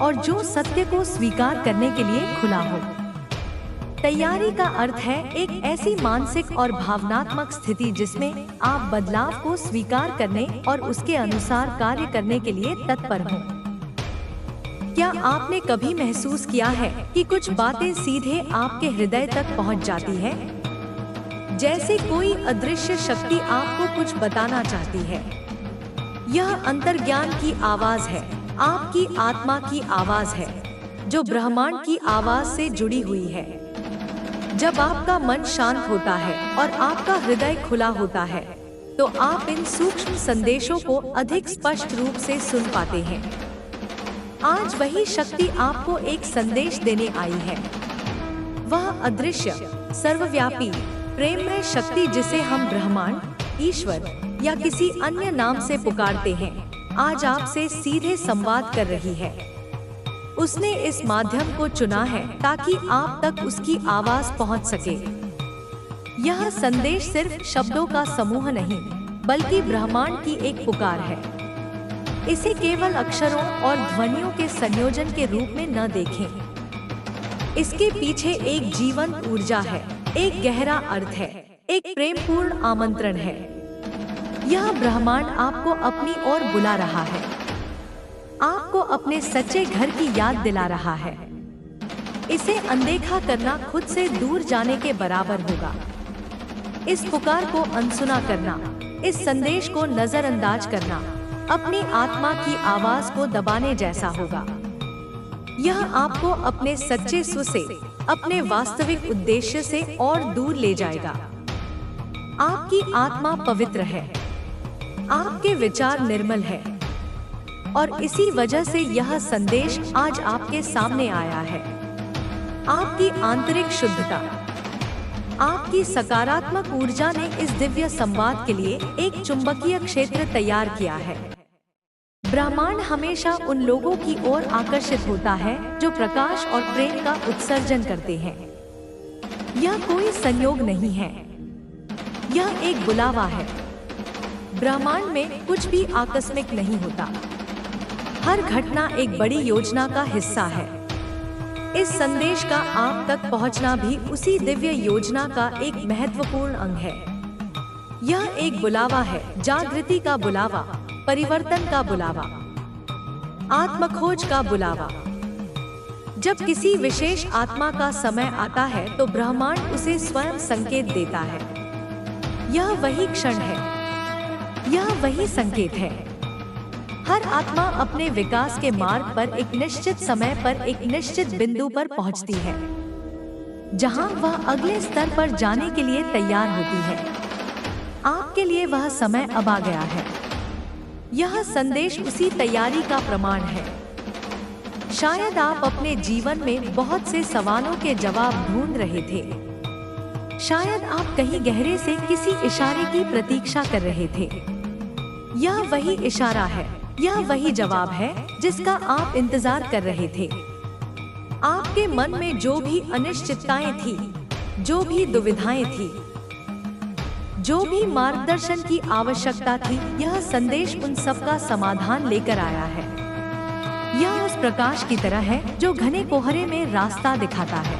[SPEAKER 1] और जो सत्य को स्वीकार करने के लिए खुला हो। तैयारी का अर्थ है एक ऐसी मानसिक और भावनात्मक स्थिति जिसमें आप बदलाव को स्वीकार करने और उसके अनुसार कार्य करने के लिए तत्पर हों। क्या आपने कभी महसूस किया है कि कुछ बातें सीधे आपके हृदय तक पहुंच जाती हैं? जैसे कोई अदृश्य शक्ति आपको कुछ बताना चाहती है। यह अंतर्ज्ञान की आवाज है, आपकी आत्मा की आवाज है, जो ब्रह्मांड की आवाज से जुड़ी हुई है। जब आपका मन शांत होता है और आपका हृदय खुला होता है, तो आप इन सूक्ष्म संदेशों को अधिक स्पष्ट रूप से सुन पाते हैं। आज वही शक्ति आपको एक संदेश देने आई है। वह अदृश्य, सर्वव्यापी, प्रेममय शक्ति जिसे हम ब्रह्मांड, ईश्वर या किसी अन्य नाम से पुकारते हैं, आज आपसे सीधे संवाद कर रही है। उसने इस माध्यम को चुना है ताकि आप तक उसकी आवाज पहुंच सके। यह संदेश सिर्फ शब्दों का समूह नहीं, बल्कि ब्रह्मांड की एक पुकार है। इसे केवल अक्षरों और ध्वनियों के संयोजन के रूप में न देखें। इसके पीछे एक जीवंत ऊर्जा है, एक गहरा अर्थ है, एक प्रेमपूर्ण आमंत्रण है। यह ब्रह्मांड आपको अपनी ओर बुला रहा है, आपको अपने सच्चे घर की याद दिला रहा है। इसे अनदेखा करना खुद से दूर जाने के बराबर होगा। इस पुकार को अनसुना करना, इस संदेश को नजरअंदाज करना, अपनी आत्मा की आवाज को दबाने जैसा होगा। यह आपको अपने सच्चे स्व से, अपने वास्तविक उद्देश्य से और दूर ले जाएगा। आपकी आत्मा पवित्र है, आपके विचार निर्मल है, और इसी वजह से यह संदेश आज आपके सामने आया है। आपकी आंतरिक शुद्धता, आपकी सकारात्मक ऊर्जा ने इस दिव्य संवाद के लिए एक चुंबकीय क्षेत्र तैयार किया है। ब्रह्मांड हमेशा उन लोगों की ओर आकर्षित होता है जो प्रकाश और प्रेम का उत्सर्जन करते हैं। यह कोई संयोग नहीं है, यह एक बुलावा है। ब्रह्मांड में कुछ भी आकस्मिक नहीं होता। हर घटना एक बड़ी योजना का हिस्सा है। इस संदेश का आप तक पहुंचना भी उसी दिव्य योजना का एक महत्वपूर्ण अंग है। यह एक बुलावा है, जागृति का बुलावा, परिवर्तन का बुलावा, आत्मखोज का बुलावा। जब किसी विशेष आत्मा का समय आता है तो ब्रह्मांड उसे स्वयं संकेत देता है। यह वही क्षण है, यह वही संकेत है। हर आत्मा अपने विकास के मार्ग पर एक निश्चित समय पर एक निश्चित बिंदु पर पहुंचती है, जहां वह अगले स्तर पर जाने के लिए तैयार होती है। आपके लिए वह समय अब आ गया है। यह संदेश उसी तैयारी का प्रमाण है। शायद आप अपने जीवन में बहुत से सवालों के जवाब ढूंढ रहे थे। शायद आप कहीं गहरे से किसी इशारे की प्रतीक्षा कर रहे थे। यह वही इशारा है, यह वही जवाब है जिसका आप इंतजार कर रहे थे। आपके मन में जो भी अनिश्चितताएं थी, जो भी दुविधाएं थी, जो भी मार्गदर्शन की आवश्यकता थी, यह संदेश उन सब का समाधान लेकर आया है। यह उस प्रकाश की तरह है जो घने कोहरे में रास्ता दिखाता है।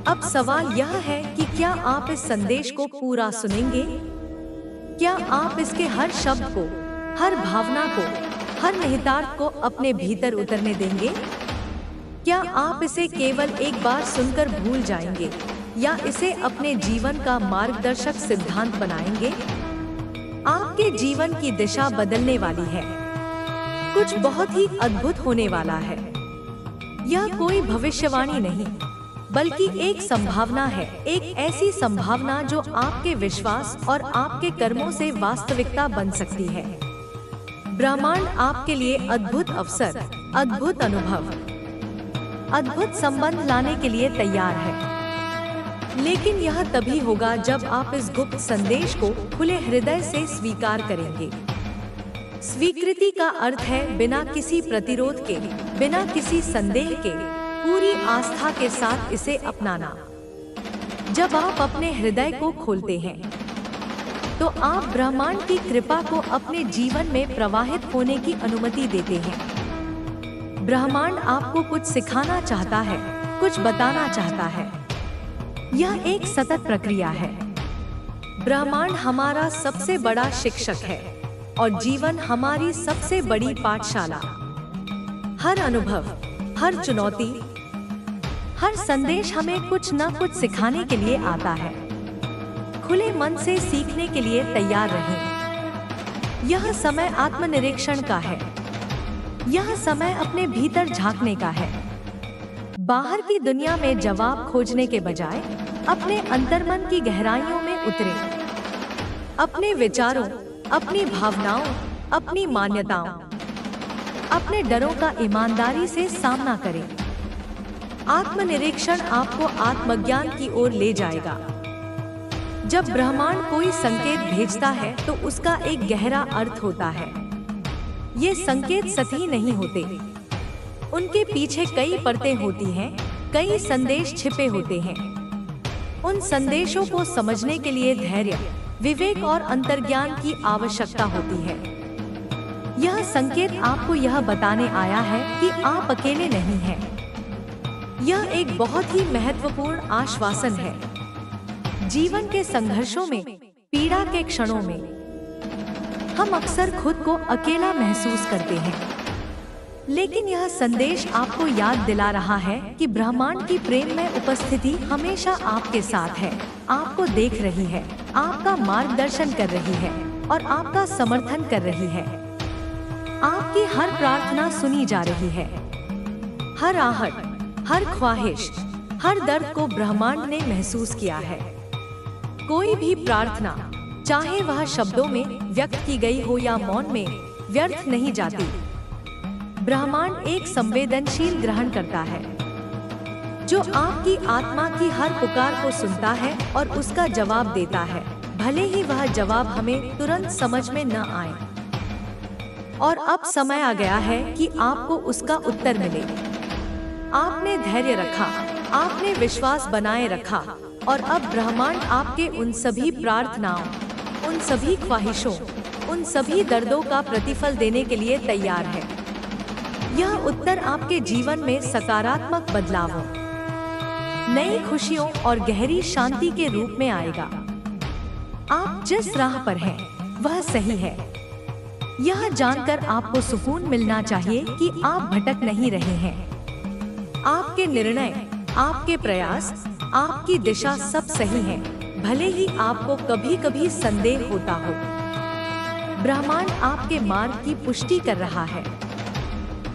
[SPEAKER 1] अब सवाल यह है कि क्या आप इस संदेश को पूरा सुनेंगे? क्या आप इसके हर शब्द को, हर भावना को, हर निहितार्थ को अपने भीतर उतरने देंगे? क्या आप इसे केवल एक बार सुनकर भूल जाएंगे या इसे अपने जीवन का मार्गदर्शक सिद्धांत बनाएंगे? आपके जीवन की दिशा बदलने वाली है। कुछ बहुत ही अद्भुत होने वाला है। यह कोई भविष्यवाणी नहीं, बल्कि एक संभावना है, एक ऐसी संभावना जो आपके विश्वास और आपके कर्मों से वास्तविकता बन सकती है। ब्रह्मांड आपके लिए अद्भुत अवसर, अद्भुत अनुभव, अद्भुत संबंध लाने के लिए तैयार है। लेकिन यह तभी होगा जब आप इस गुप्त संदेश को खुले हृदय से स्वीकार करेंगे। स्वीकृति का अर्थ है बिना किसी प्रतिरोध के, बिना किसी संदेह के, पूरी आस्था के साथ इसे अपनाना। जब आप अपने हृदय को खोलते हैं, तो आप ब्रह्मांड की कृपा को अपने जीवन में प्रवाहित होने की अनुमति देते हैं। ब्रह्मांड आपको कुछ सिखाना चाहता है, कुछ बताना चाहता है। यह एक सतत प्रक्रिया है। ब्रह्मांड हमारा सबसे बड़ा शिक्षक है और जीवन हमारी सबसे बड़ी पाठशाला। हर अनुभव, हर चुनौती, हर संदेश हमें कुछ न कुछ सिखाने के लिए आता है। खुले मन से सीखने के लिए तैयार रहें। यह समय आत्मनिरीक्षण का है। यह समय अपने भीतर झांकने का है। बाहर की दुनिया में जवाब खोजने के बजाय अपने अंतर्मन की गहराइयों में उतरें। अपने विचारों, अपनी भावनाओं, अपनी मान्यताओं, अपने डरों का ईमानदारी से सामना करें। आत्मनिरीक्षण आपको आत्मज्ञान की ओर ले जाएगा। जब ब्रह्मांड कोई संकेत भेजता है तो उसका एक गहरा अर्थ होता है। ये संकेत सतही नहीं होते। उनके पीछे कई परतें होती हैं, कई संदेश छिपे होते हैं। उन संदेशों को समझने के लिए धैर्य, विवेक और अंतर्ज्ञान की आवश्यकता होती है। यह संकेत आपको यह बताने आया है कि आप अकेले नहीं हैं। यह एक बहुत ही महत्वपूर्ण आश्वासन है। जीवन के संघर्षों में, पीड़ा के क्षणों में हम अक्सर खुद को अकेला महसूस करते हैं। लेकिन यह संदेश आपको याद दिला रहा है कि ब्रह्मांड की प्रेम में उपस्थिति हमेशा आपके साथ है, आपको देख रही है, आपका मार्गदर्शन कर रही है और आपका समर्थन कर रही है। आपकी हर प्रार्थना सुनी जा रही है। हर आहट, हर ख्वाहिश, हर दर्द को ब्रह्मांड ने महसूस किया है। कोई भी प्रार्थना, चाहे वह शब्दों में व्यक्त की गई हो या मौन में, व्यर्थ नहीं जाती। ब्रह्मांड एक संवेदनशील ग्रहण करता है, जो आपकी आत्मा की हर पुकार को सुनता है और उसका जवाब देता है, भले ही वह जवाब हमें तुरंत समझ में न आए। और अब समय आ गया है कि आपको उसका उत्तर मिले। आपने धैर्य रखा, आपने विश्वास बनाए रखा और अब ब्रह्मांड आपके उन सभी प्रार्थनाओं, उन सभी ख्वाहिशों, उन सभी दर्दों का प्रतिफल देने के लिए तैयार है। यह उत्तर आपके जीवन में सकारात्मक बदलावों, नई खुशियों और गहरी शांति के रूप में आएगा। आप जिस राह पर हैं, वह सही है। यह जानकर आपको सुकून मिलना चाहिए कि आप भटक नहीं रहे हैं। आपके निर्णय, आपके प्रयास, आपकी दिशा सब सही है, भले ही आपको कभी कभी संदेह होता हो। ब्रह्मांड आपके मार्ग की पुष्टि कर रहा है,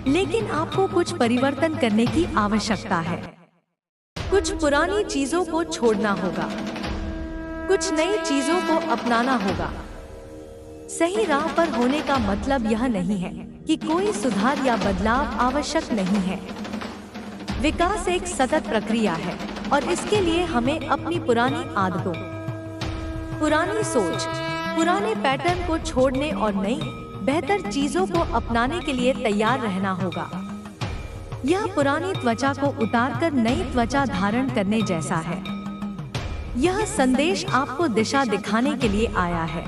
[SPEAKER 1] लेकिन आपको कुछ परिवर्तन करने की आवश्यकता है। कुछ पुरानी चीजों को छोड़ना होगा, कुछ नई चीजों को अपनाना होगा। सही राह पर होने का मतलब यह नहीं है कि कोई सुधार या बदलाव आवश्यक नहीं है। विकास एक सतत प्रक्रिया है और इसके लिए हमें अपनी पुरानी आदतों, पुरानी सोच, पुराने पैटर्न को छोड़ने और नई, बेहतर चीजों को अपनाने के लिए तैयार रहना होगा। यह पुरानी त्वचा को उतारकर नई त्वचा धारण करने जैसा है। यह संदेश आपको दिशा दिखाने के लिए आया है।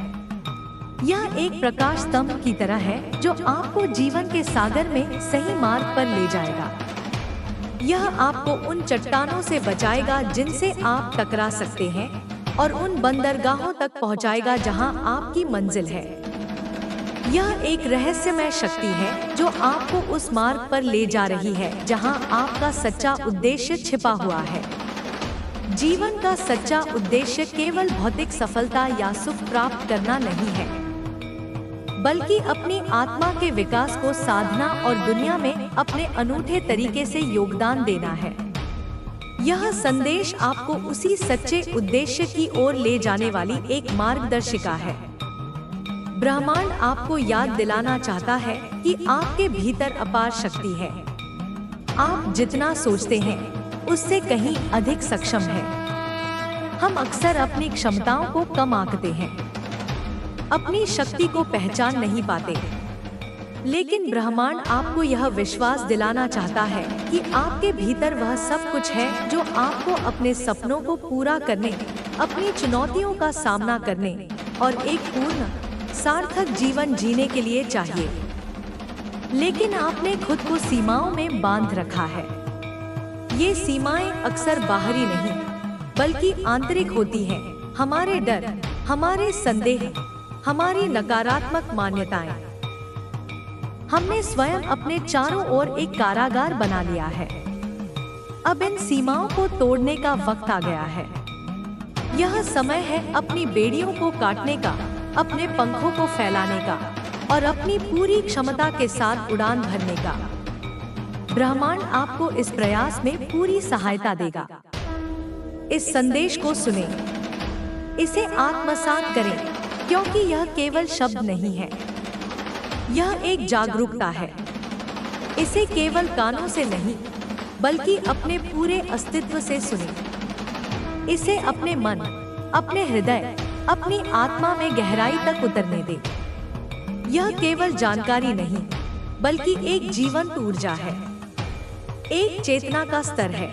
[SPEAKER 1] यह एक प्रकाश स्तंभ की तरह है जो आपको जीवन के सागर में सही मार्ग पर ले जाएगा। यह आपको उन चट्टानों से बचाएगा जिनसे आप टकरा सकते हैं और उन बंदरगाहों तक पहुंचाएगा जहां आपकी मंजिल है। यह एक रहस्यमय शक्ति है जो आपको उस मार्ग पर ले जा रही है जहां आपका सच्चा उद्देश्य छिपा हुआ है। जीवन का सच्चा उद्देश्य केवल भौतिक सफलता या सुख प्राप्त करना नहीं है, बल्कि अपनी आत्मा के विकास को साधना और दुनिया में अपने अनूठे तरीके से योगदान देना है। यह संदेश आपको उसी सच्चे उद्देश्य की ओर ले जाने वाली एक मार्गदर्शिका है। ब्रह्मांड आपको याद दिलाना चाहता है कि आपके भीतर अपार शक्ति है। आप जितना सोचते हैं उससे कहीं अधिक सक्षम हैं। हम अक्सर अपनी क्षमताओं को कम आंकते हैं, अपनी शक्ति को पहचान नहीं पाते, लेकिन ब्रह्मांड आपको यह विश्वास दिलाना चाहता है कि आपके भीतर वह सब कुछ है जो आपको अपने सपनों को पूरा करने, अपनी चुनौतियों का सामना करने और एक पूर्ण सार्थक जीवन जीने के लिए चाहिए। लेकिन आपने खुद को सीमाओं में बांध रखा है। ये सीमाएं अक्सर बाहरी नहीं बल्कि आंतरिक होती हैं। हमारे डर, हमारे संदेह, हमारी नकारात्मक मान्यताएं। हमने स्वयं अपने चारों ओर एक कारागार बना लिया है। अब इन सीमाओं को तोड़ने का वक्त आ गया है। यह समय है अपनी बेड़ियों को काटने का, अपने पंखों को फैलाने का और अपनी पूरी क्षमता के साथ उड़ान भरने का। ब्रह्मांड आपको इस प्रयास में पूरी सहायता देगा। इस संदेश को सुनें, इसे आत्मसात करें, क्योंकि यह केवल शब्द नहीं है, यह एक जागरूकता है। इसे केवल कानों से नहीं बल्कि अपने पूरे अस्तित्व से सुनें। इसे अपने मन, अपने हृदय, अपनी आत्मा में गहराई तक उतरने दें। यह केवल जानकारी नहीं बल्कि एक जीवंत ऊर्जा है, एक चेतना का स्तर है।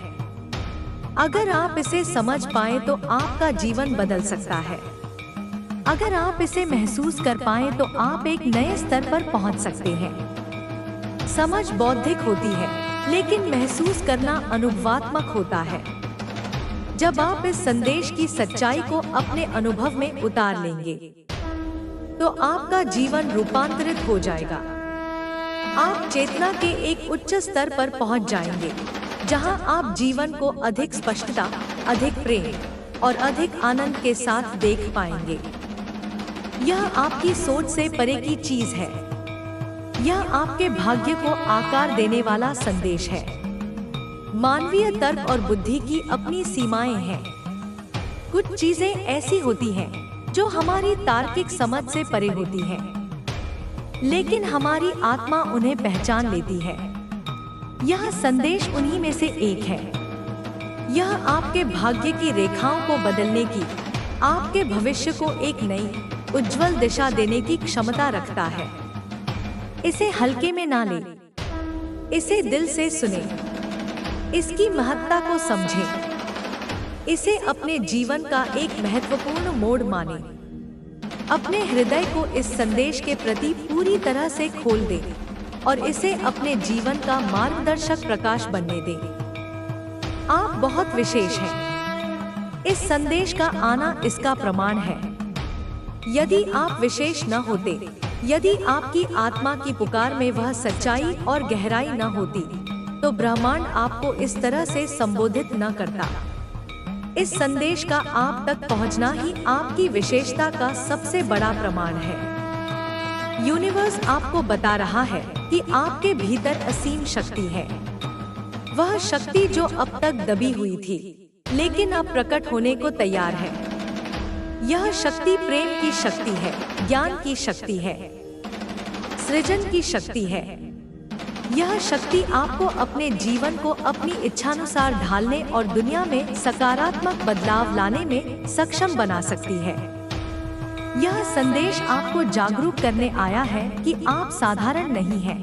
[SPEAKER 1] अगर आप इसे समझ पाएं तो आपका जीवन बदल सकता है। अगर आप इसे महसूस कर पाएं तो आप एक नए स्तर पर पहुंच सकते हैं। समझ बौद्धिक होती है, लेकिन महसूस करना अनुभवात्मक होता है। जब आप इस संदेश की सच्चाई को अपने अनुभव में उतार लेंगे, तो आपका जीवन रूपांतरित हो जाएगा। आप चेतना के एक उच्च स्तर पर पहुंच जाएंगे, जहां आप जीवन को अधिक स्पष्टता, अधिक प्रेम और अधिक आनंद के साथ देख पाएंगे। यह आपकी सोच से परे की चीज है। यह आपके भाग्य को आकार देने वाला संदेश है। मानवीय तर्क और बुद्धि की अपनी सीमाएं हैं। कुछ चीजें ऐसी होती हैं जो हमारी तार्किक समझ से परे होती हैं, लेकिन हमारी आत्मा उन्हें पहचान लेती है। यह संदेश उन्हीं में से एक है। यह आपके भाग्य की रेखाओं को बदलने की, आपके भविष्य को एक नई उज्जवल दिशा देने की क्षमता रखता है। इसे हल्के में ना लें, इसे दिल से सुनें, इसकी महत्ता को समझें, इसे अपने जीवन का एक महत्वपूर्ण मोड़ मानें। अपने हृदय को इस संदेश के प्रति पूरी तरह से खोल दें और इसे अपने जीवन का मार्गदर्शक प्रकाश बनने दें। आप बहुत विशेष हैं। इस संदेश का आना इसका प्रमाण है। यदि आप विशेष न होते, यदि आपकी आत्मा की पुकार में वह सच्चाई और गहराई न होती, तो ब्रह्मांड आपको इस तरह से संबोधित न करता। इस संदेश का आप तक पहुंचना ही आपकी विशेषता का सबसे बड़ा प्रमाण है। यूनिवर्स आपको बता रहा है कि आपके भीतर असीम शक्ति है। वह शक्ति जो अब तक दबी हुई थी, लेकिन अब प्रकट होने को तैयार है। यह शक्ति प्रेम की शक्ति है, ज्ञान की शक्ति है, सृजन की शक्ति है। यह शक्ति आपको अपने जीवन को अपनी इच्छानुसार ढालने और दुनिया में सकारात्मक बदलाव लाने में सक्षम बना सकती है। यह संदेश आपको जागरूक करने आया है कि आप साधारण नहीं हैं।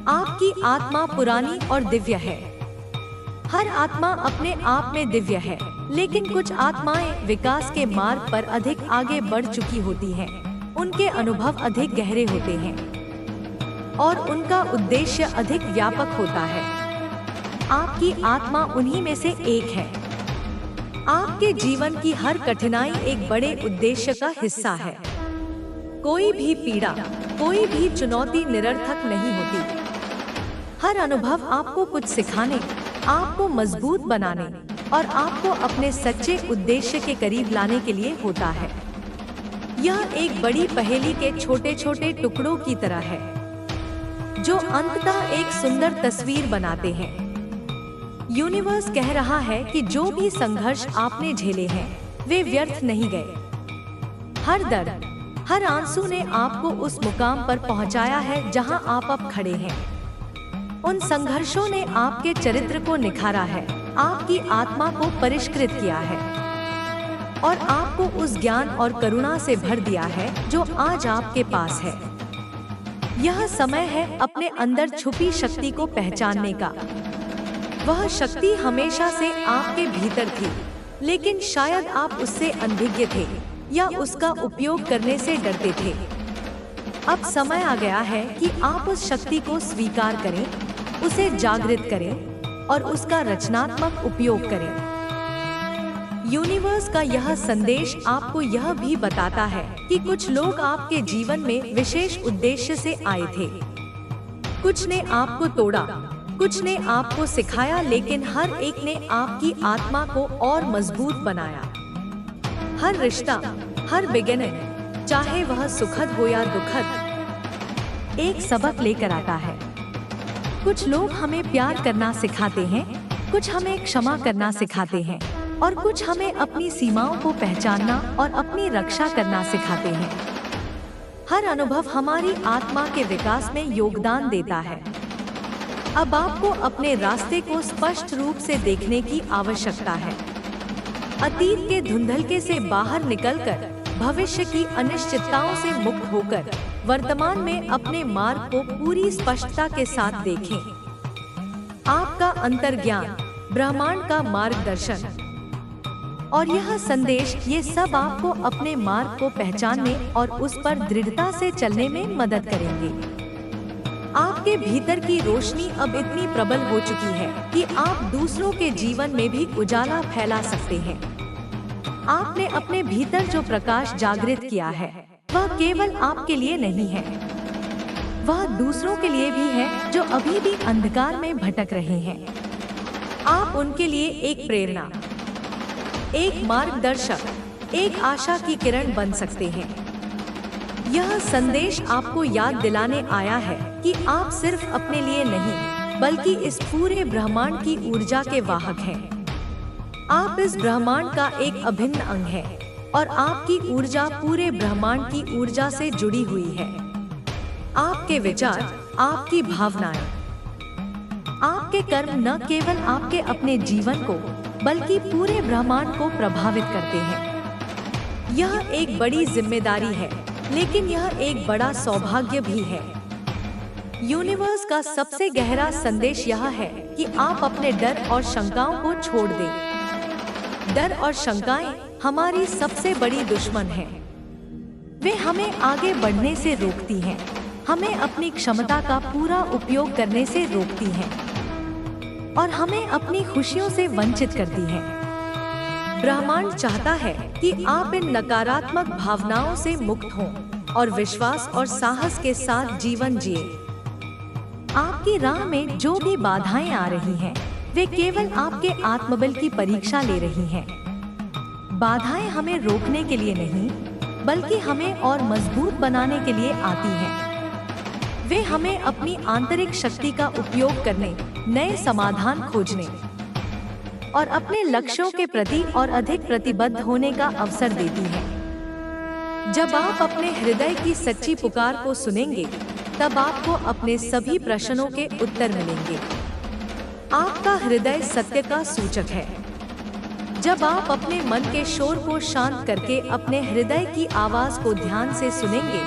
[SPEAKER 1] आपकी आत्मा पुरानी और दिव्य है। हर आत्मा अपने आप में दिव्य है, लेकिन कुछ आत्माएं विकास के मार्ग पर अधिक आगे बढ़ चुकी होती हैं। उनके अनुभव अधिक गहरे होते हैं और उनका उद्देश्य अधिक व्यापक होता है। आपकी आत्मा उन्हीं में से एक है। आपके जीवन की हर कठिनाई एक बड़े उद्देश्य का हिस्सा है। कोई भी पीड़ा, कोई भी चुनौती निरर्थक नहीं होती। हर अनुभव आपको कुछ सिखाने, आपको मजबूत बनाने और आपको अपने सच्चे उद्देश्य के करीब लाने के लिए होता है। यह एक बड़ी पहेली के छोटे छोटे टुकड़ों की तरह है, जो अंततः एक सुंदर तस्वीर बनाते हैं। यूनिवर्स कह रहा है कि जो भी संघर्ष आपने झेले हैं, वे व्यर्थ नहीं गए। हर दर्द, हर आंसू ने आपको उस मुकाम पर पहुंचाया है जहां आप अब खड़े हैं। उन संघर्षों ने आपके चरित्र को निखारा है, आपकी आत्मा को परिष्कृत किया है और आपको उस ज्ञान और करुणा से भर दिया है जो आज आपके पास है। यह समय है अपने अंदर छुपी शक्ति को पहचानने का। वह शक्ति हमेशा से आपके भीतर थी, लेकिन शायद आप उससे अनभिज्ञ थे या उसका उपयोग करने से डरते थे। अब समय आ गया है कि आप उस शक्ति को स्वीकार करें, उसे जागृत करें और उसका रचनात्मक उपयोग करें। यूनिवर्स का यह संदेश आपको यह भी बताता है कि कुछ लोग आपके जीवन में विशेष उद्देश्य से आए थे। कुछ ने आपको तोड़ा, कुछ ने आपको सिखाया, लेकिन हर एक ने आपकी आत्मा को और मजबूत बनाया। हर रिश्ता, हर बिगिनिंग, चाहे वह सुखद हो या दुखद, एक सबक लेकर आता है। कुछ लोग हमें प्यार करना सिखाते हैं, कुछ हमें क्षमा करना सिखाते हैं और कुछ हमें अपनी सीमाओं को पहचानना और अपनी रक्षा करना सिखाते हैं। हर अनुभव हमारी आत्मा के विकास में योगदान देता है। अब आपको अपने रास्ते को स्पष्ट रूप से देखने की आवश्यकता है। अतीत के धुंधलके से बाहर निकलकर, भविष्य की अनिश्चितताओं से मुक्त होकर वर्तमान में अपने मार्ग को पूरी स्पष्टता के साथ देखें। आपका अंतर्ज्ञान, ब्रह्मांड का मार्गदर्शन और यह संदेश, ये सब आपको अपने मार्ग को पहचानने और उस पर दृढ़ता से चलने में मदद करेंगे। आपके भीतर की रोशनी अब इतनी प्रबल हो चुकी है कि आप दूसरों के जीवन में भी उजाला फैला सकते हैं। आपने अपने भीतर जो प्रकाश जागृत किया है, वह केवल आपके लिए नहीं है, वह दूसरों के लिए भी है जो अभी भी अंधकार में भटक रहे हैं। आप उनके लिए एक प्रेरणा, एक मार्गदर्शक, एक आशा की किरण बन सकते हैं। यह संदेश आपको याद दिलाने आया है कि आप सिर्फ अपने लिए नहीं, बल्कि इस पूरे ब्रह्मांड की ऊर्जा के वाहक हैं। आप इस ब्रह्मांड का एक अभिन्न अंग हैं और आपकी ऊर्जा पूरे ब्रह्मांड की ऊर्जा से जुड़ी हुई है। आपके विचार, आपकी भावनाएं, आपके कर्म न केवल आपके अपने जीवन को, बल्कि पूरे ब्रह्मांड को प्रभावित करते हैं। यह एक बड़ी जिम्मेदारी है, लेकिन यह एक बड़ा सौभाग्य भी है। यूनिवर्स का सबसे गहरा संदेश यह है कि आप अपने डर और शंकाओं को छोड़ दें। डर और शंकाएं हमारी सबसे बड़ी दुश्मन हैं। वे हमें आगे बढ़ने से रोकती हैं, हमें अपनी क्षमता का पूरा उपयोग करने से रोकती हैं और हमें अपनी खुशियों से वंचित करती हैं। ब्रह्मांड चाहता है कि आप इन नकारात्मक भावनाओं से मुक्त हों और विश्वास और साहस के साथ जीवन जिए। आपकी राह में जो भी बाधाएं आ रही हैं, वे केवल आपके आत्मबल की परीक्षा ले रही हैं। बाधाएं हमें रोकने के लिए नहीं, बल्कि हमें और मजबूत बनाने के लिए आती हैं। वे हमें अपनी आंतरिक शक्ति का उपयोग करने, नए समाधान खोजने और अपने लक्ष्यों के प्रति और अधिक प्रतिबद्ध होने का अवसर देती हैं। जब आप अपने हृदय की सच्ची पुकार को सुनेंगे, तब आपको अपने सभी प्रश्नों के उत्तर मिलेंगे। आपका हृदय सत्य का सूचक है। जब आप अपने मन के शोर को शांत करके अपने हृदय की आवाज को ध्यान से सुनेंगे,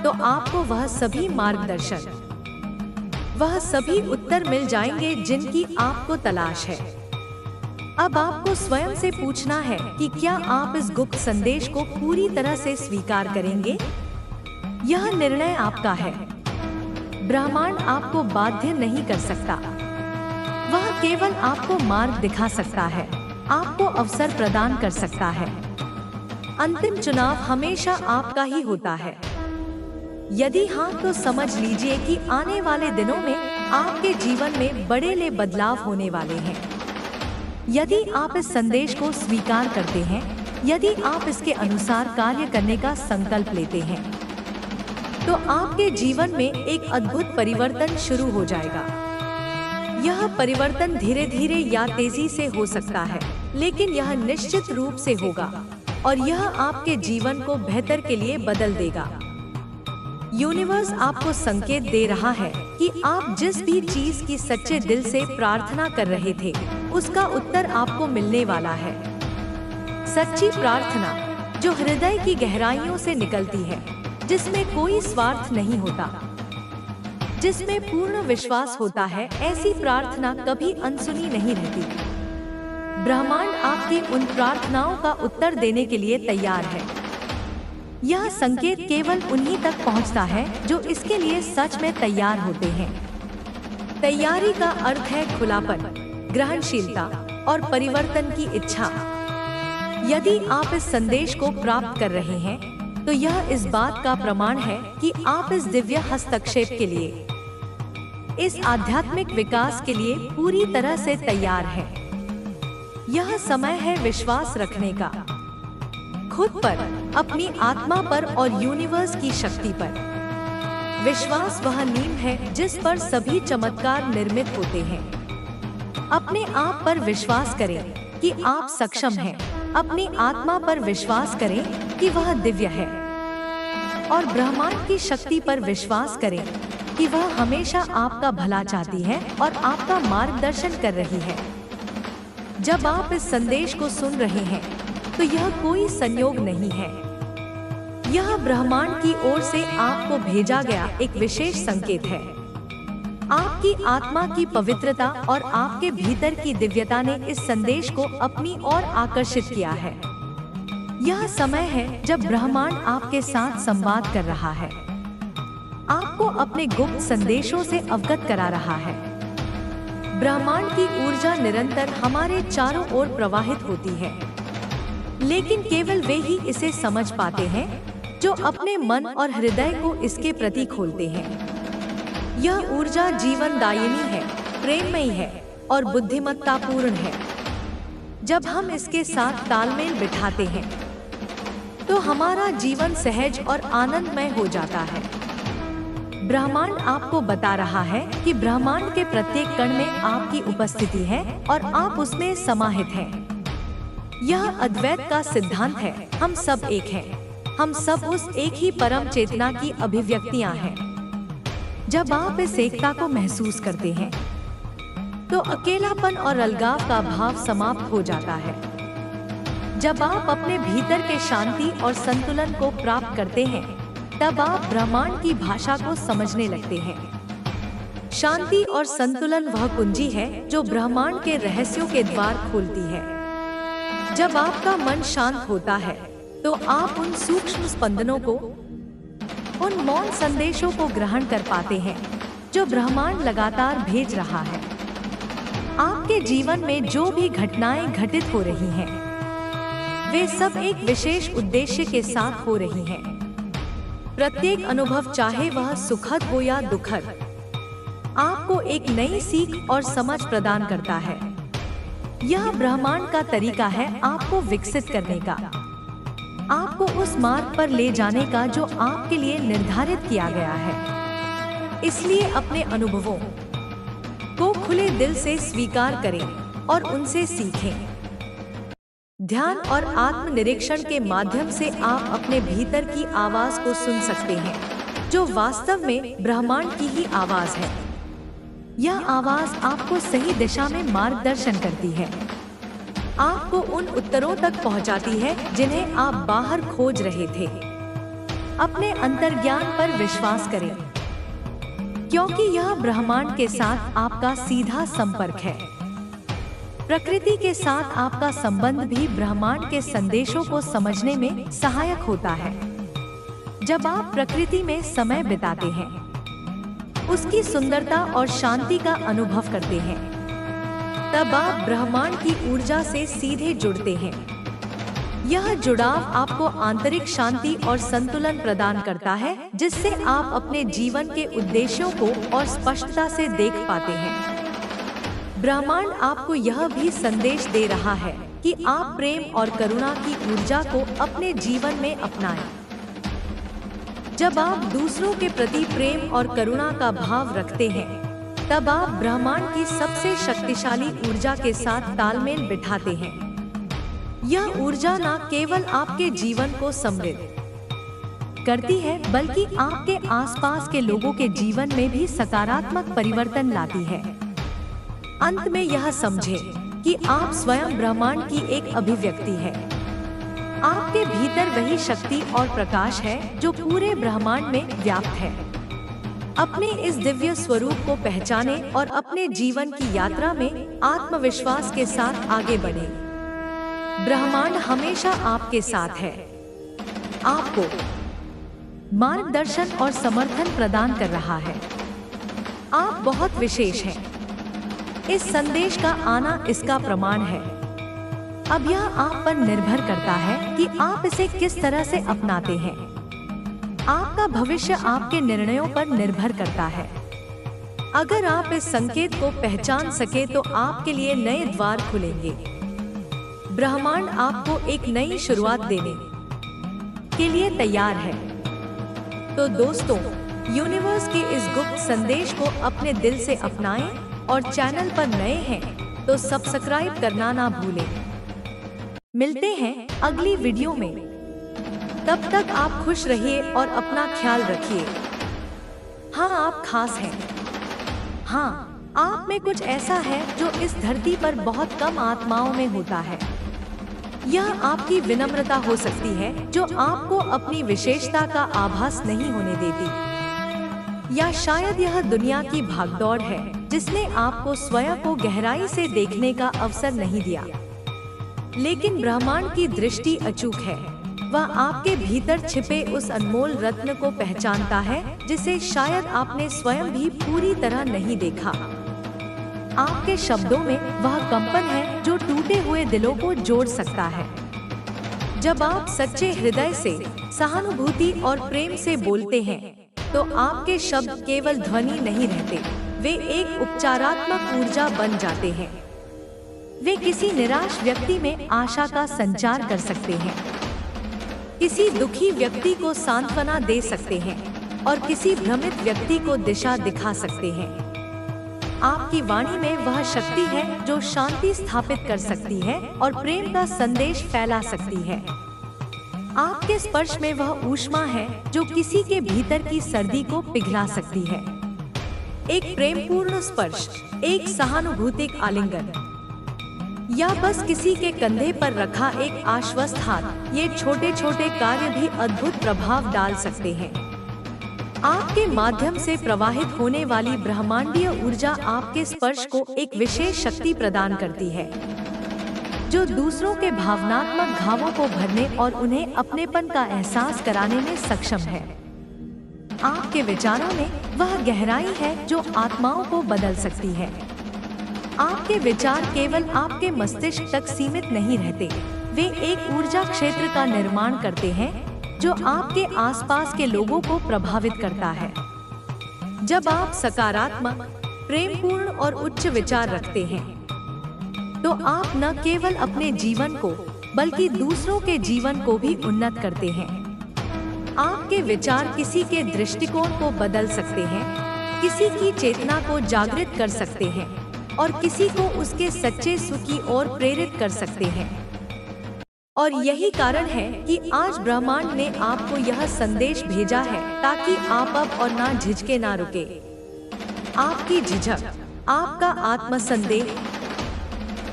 [SPEAKER 1] तो आपको वह सभी मार्गदर्शन, वह सभी उत्तर मिल जाएंगे जिनकी आपको तलाश है। अब आपको स्वयं से पूछना है कि क्या आप इस गुप्त संदेश को पूरी तरह से स्वीकार करेंगे? यह निर्णय आपका है। ब्रह्मांड आपको बाध्य नहीं कर सकता, वह केवल आपको मार्ग दिखा सकता है, आपको अवसर प्रदान कर सकता है। अंतिम चुनाव हमेशा आपका ही होता है। यदि हाँ, तो समझ लीजिए कि आने वाले दिनों में आपके जीवन में बड़े बदलाव होने वाले हैं। यदि आप इस संदेश को स्वीकार करते हैं, यदि आप इसके अनुसार कार्य करने का संकल्प लेते हैं, तो आपके जीवन में एक अद्भुत परिवर्तन शुरू हो जाएगा। यह परिवर्तन धीरे धीरे या तेजी से हो सकता है, लेकिन यह निश्चित रूप से होगा और यह आपके जीवन को बेहतर के लिए बदल देगा। यूनिवर्स आपको संकेत दे रहा है कि आप जिस भी चीज की सच्चे दिल से प्रार्थना कर रहे थे, उसका उत्तर आपको मिलने वाला है। सच्ची प्रार्थना जो हृदय की गहराइयों से निकलती है, जिसमें कोई स्वार्थ नहीं होता, जिसमें पूर्ण विश्वास होता है, ऐसी प्रार्थना कभी अनसुनी नहीं रहती। ब्रह्मांड आपकी उन प्रार्थनाओं का उत्तर देने के लिए तैयार है। यह संकेत केवल उन्हीं तक पहुंचता है जो इसके लिए सच में तैयार होते हैं। तैयारी का अर्थ है खुलापन, ग्रहणशीलता और परिवर्तन की इच्छा। यदि आप इस संदेश को प्राप्त कर रहे हैं, तो यह इस बात का प्रमाण है कि आप इस दिव्य हस्तक्षेप के लिए, इस आध्यात्मिक विकास के लिए पूरी तरह से तैयार हैं। यह समय है विश्वास रखने का, खुद पर, अपनी आत्मा पर और यूनिवर्स की शक्ति पर। विश्वास वह नींव है जिस पर सभी चमत्कार निर्मित होते हैं। अपने आप पर विश्वास करें कि आप सक्षम हैं। अपनी आत्मा पर विश्वास करें कि वह दिव्य है, और ब्रह्मांड की शक्ति पर विश्वास करें कि वह हमेशा आपका भला चाहती है और आपका मार्गदर्शन कर रही है। जब आप इस संदेश को सुन रहे हैं, तो यह कोई संयोग नहीं है। यह ब्रह्मांड की ओर से आपको भेजा गया एक विशेष संकेत है। आपकी आत्मा की पवित्रता और आपके भीतर की दिव्यता ने इस संदेश को अपनी ओर आकर्षित किया है। यह समय है जब ब्रह्मांड आपके साथ संवाद कर रहा है, आपको अपने गुप्त संदेशों से अवगत करा रहा है। ब्रह्मांड की ऊर्जा निरंतर हमारे चारों ओर प्रवाहित होती है, लेकिन केवल वे ही इसे समझ पाते हैं जो अपने मन और हृदय को इसके प्रति खोलते हैं। यह ऊर्जा जीवनदायिनी है, प्रेममयी है और बुद्धिमत्तापूर्ण है। जब हम इसके साथ तालमेल बिठाते हैं, तो हमारा जीवन सहज और आनंदमय हो जाता है। ब्रह्मांड आपको बता रहा है कि ब्रह्मांड के प्रत्येक कण में आपकी उपस्थिति है और आप उसमें समाहित हैं। यह अद्वैत का सिद्धांत है। हम सब एक हैं। हम सब उस एक ही परम चेतना की अभिव्यक्तियां हैं। जब आप इस एकता को महसूस करते हैं, तो अकेलापन और अलगाव का भाव समाप्त हो जाता है। जब आप अपने भीतर के शांति और संतुलन को प्राप्त करते हैं, तब आप ब्रह्मांड की भाषा को समझने लगते हैं। शांति और संतुलन वह कुंजी है जो ब्रह्मांड के रहस्यों के द्वार खोलती है। जब आपका मन शांत होता है, तो आप उन सूक्ष्म स्पंदनों को, उन मौन संदेशों को ग्रहण कर पाते हैं जो ब्रह्मांड लगातार भेज रहा है। आपके जीवन में जो भी घटनाएं घटित हो रही हैं, वे सब एक विशेष उद्देश्य के साथ हो रही हैं। प्रत्येक अनुभव, चाहे वह सुखद हो या दुखद, आपको एक नई सीख और समझ प्रदान करता है। यह ब्रह्मांड का तरीका है आपको विकसित करने का, आपको उस मार्ग पर ले जाने का जो आपके लिए निर्धारित किया गया है। इसलिए अपने अनुभवों को खुले दिल से स्वीकार करें और उनसे सीखें। ध्यान और आत्मनिरीक्षण के माध्यम से आप अपने भीतर की आवाज को सुन सकते हैं, जो वास्तव में ब्रह्मांड की ही आवाज है। यह आवाज आपको सही दिशा में मार्गदर्शन करती है। आपको उन उत्तरों तक पहुंचाती है जिन्हें आप बाहर खोज रहे थे। अपने अंतर्ज्ञान पर विश्वास करें, क्योंकि यह ब्रह्मांड के साथ आपका सीधा संपर्क है। प्रकृति के साथ आपका संबंध भी ब्रह्मांड के संदेशों को समझने में सहायक होता है। जब आप प्रकृति में समय बिताते हैं, उसकी सुंदरता और शांति का अनुभव करते हैं, तब आप ब्रह्मांड की ऊर्जा से सीधे जुड़ते हैं। यह जुड़ाव आपको आंतरिक शांति और संतुलन प्रदान करता है, जिससे आप अपने जीवन के उद्देश्यों को और स्पष्टता से देख पाते हैं। ब्रह्मांड आपको यह भी संदेश दे रहा है कि आप प्रेम और करुणा की ऊर्जा को अपने जीवन में अपनाएं। जब आप दूसरों के प्रति प्रेम और करुणा का भाव रखते हैं, तब आप ब्रह्मांड की सबसे शक्तिशाली ऊर्जा के साथ तालमेल बिठाते हैं। यह ऊर्जा न केवल आपके जीवन को समृद्ध करती है, बल्कि आपके आसपास के लोगों के जीवन में भी सकारात्मक परिवर्तन लाती है। अंत में यह समझें कि आप स्वयं ब्रह्मांड की एक अभिव्यक्ति है। आपके भीतर वही शक्ति और प्रकाश है जो पूरे ब्रह्मांड में व्याप्त है। अपने इस दिव्य स्वरूप को पहचानें और अपने जीवन की यात्रा में आत्मविश्वास के साथ आगे बढ़ें। ब्रह्मांड हमेशा आपके साथ है, आपको मार्गदर्शन और समर्थन प्रदान कर रहा है। आप बहुत विशेष हैं। इस संदेश का आना इसका प्रमाण है। अब यह आप पर निर्भर करता है कि आप इसे किस तरह से अपनाते हैं। आपका भविष्य आपके निर्णयों पर निर्भर करता है। अगर आप इस संकेत को पहचान सके तो आपके लिए नए द्वार खुलेंगे। ब्रह्मांड आपको एक नई शुरुआत देने के लिए तैयार है। तो दोस्तों, यूनिवर्स के इस गुप्त संदेश को अपने दिल से अपनाएं और चैनल पर नए हैं तो सब्सक्राइब करना ना भूलें। मिलते हैं अगली वीडियो में। तब तक आप खुश रहिए और अपना ख्याल रखिए। हाँ, आप खास हैं। हाँ, आप में कुछ ऐसा है जो इस धरती पर बहुत कम आत्माओं में होता है। यह आपकी विनम्रता हो सकती है जो आपको अपनी विशेषता का आभास नहीं होने देती। या शायद यह दुनिया की भागदौड़ है जिसने आपको स्वयं को गहराई से देखने का अवसर नहीं दिया। लेकिन ब्रह्मांड की दृष्टि अचूक है। वह आपके भीतर छिपे उस अनमोल रत्न को पहचानता है जिसे शायद आपने स्वयं भी पूरी तरह नहीं देखा। आपके शब्दों में वह कंपन है जो टूटे हुए दिलों को जोड़ सकता है। जब आप सच्चे हृदय से, सहानुभूति और प्रेम से बोलते हैं, तो आपके शब्द केवल ध्वनि नहीं रहते, वे एक उपचारात्मक ऊर्जा बन जाते हैं। वे किसी निराश व्यक्ति में आशा का संचार कर सकते हैं, किसी दुखी व्यक्ति को सांत्वना दे सकते हैं और किसी भ्रमित व्यक्ति को दिशा दिखा सकते हैं। आपकी वाणी में वह शक्ति है जो शांति स्थापित कर सकती है और प्रेम का संदेश फैला सकती है। आपके स्पर्श में वह ऊष्मा है जो किसी के भीतर की सर्दी को पिघला सकती है। एक प्रेमपूर्ण स्पर्श, एक सहानुभूतिक आलिंगन, या बस किसी के कंधे पर रखा एक आश्वस्त हाथ, ये छोटे छोटे कार्य भी अद्भुत प्रभाव डाल सकते हैं। आपके माध्यम से प्रवाहित होने वाली ब्रह्मांडीय ऊर्जा आपके स्पर्श को एक विशेष शक्ति प्रदान करती है, जो दूसरों के भावनात्मक घावों को भरने और उन्हें अपनेपन का एहसास कराने में सक्षम है। आपके विचारों में वह गहराई है जो आत्माओं को बदल सकती है। आपके विचार केवल आपके मस्तिष्क तक सीमित नहीं रहते, वे एक ऊर्जा क्षेत्र का निर्माण करते हैं जो आपके आसपास के लोगों को प्रभावित करता है। जब आप सकारात्मक, प्रेमपूर्ण और उच्च विचार रखते हैं, तो आप न केवल अपने जीवन को बल्कि दूसरों के जीवन को भी उन्नत करते हैं। आपके विचार किसी के दृष्टिकोण को बदल सकते हैं, किसी की चेतना को जागृत कर सकते हैं और किसी को उसके सच्चे सुख की ओर प्रेरित कर सकते हैं। और यही कारण है कि आज ब्रह्मांड ने आपको यह संदेश भेजा है ताकि आप अब और ना झिझके ना रुके। आपकी झिझक, आपका आत्मसंदेह,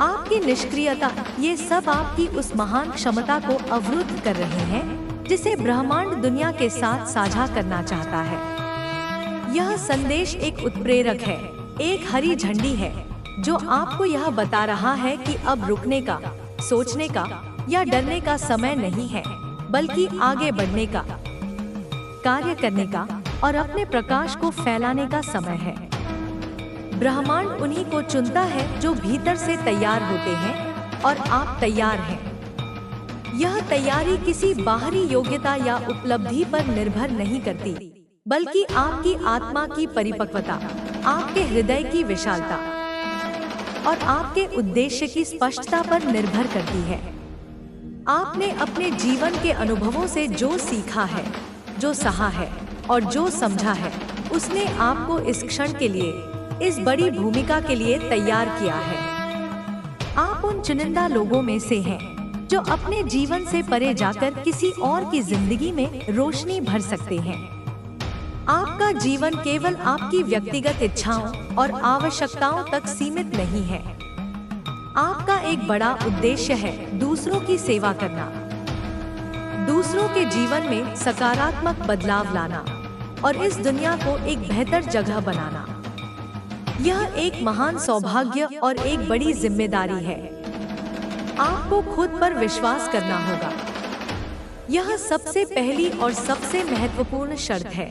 [SPEAKER 1] आपकी निष्क्रियता, ये सब आपकी उस महान क्षमता को अवरुद्ध कर रहे हैं जिसे ब्रह्मांड दुनिया के साथ साझा करना चाहता है। यह संदेश एक उत्प्रेरक है, एक हरी झंडी है जो आपको यह बता रहा है कि अब रुकने का, सोचने का या डरने का समय नहीं है, बल्कि आगे बढ़ने का, कार्य करने का और अपने प्रकाश को फैलाने का समय है। ब्रह्मांड उन्हीं को चुनता है जो भीतर से तैयार होते हैं और आप तैयार हैं। यह तैयारी किसी बाहरी योग्यता या उपलब्धि पर निर्भर नहीं करती, बल्कि आपकी आत्मा की परिपक्वता, आपके हृदय की विशालता और आपके उद्देश्य की स्पष्टता पर निर्भर करती है। आपने अपने जीवन के अनुभवों से जो सीखा है, जो सहा है और जो समझा है, उसने आपको इस क्षण के लिए, इस बड़ी भूमिका के लिए तैयार किया है। आप उन चुनिंदा लोगों में से हैं जो अपने जीवन से परे जाकर किसी और की जिंदगी में रोशनी भर सकते हैं। आपका जीवन केवल आपकी व्यक्तिगत इच्छाओं और आवश्यकताओं तक सीमित नहीं है। आपका एक बड़ा उद्देश्य है दूसरों की सेवा करना, दूसरों के जीवन में सकारात्मक बदलाव लाना और इस दुनिया को एक बेहतर जगह बनाना। यह एक महान सौभाग्य और एक बड़ी जिम्मेदारी है। आपको खुद पर विश्वास करना होगा। यह सबसे पहली और सबसे महत्वपूर्ण शर्त है।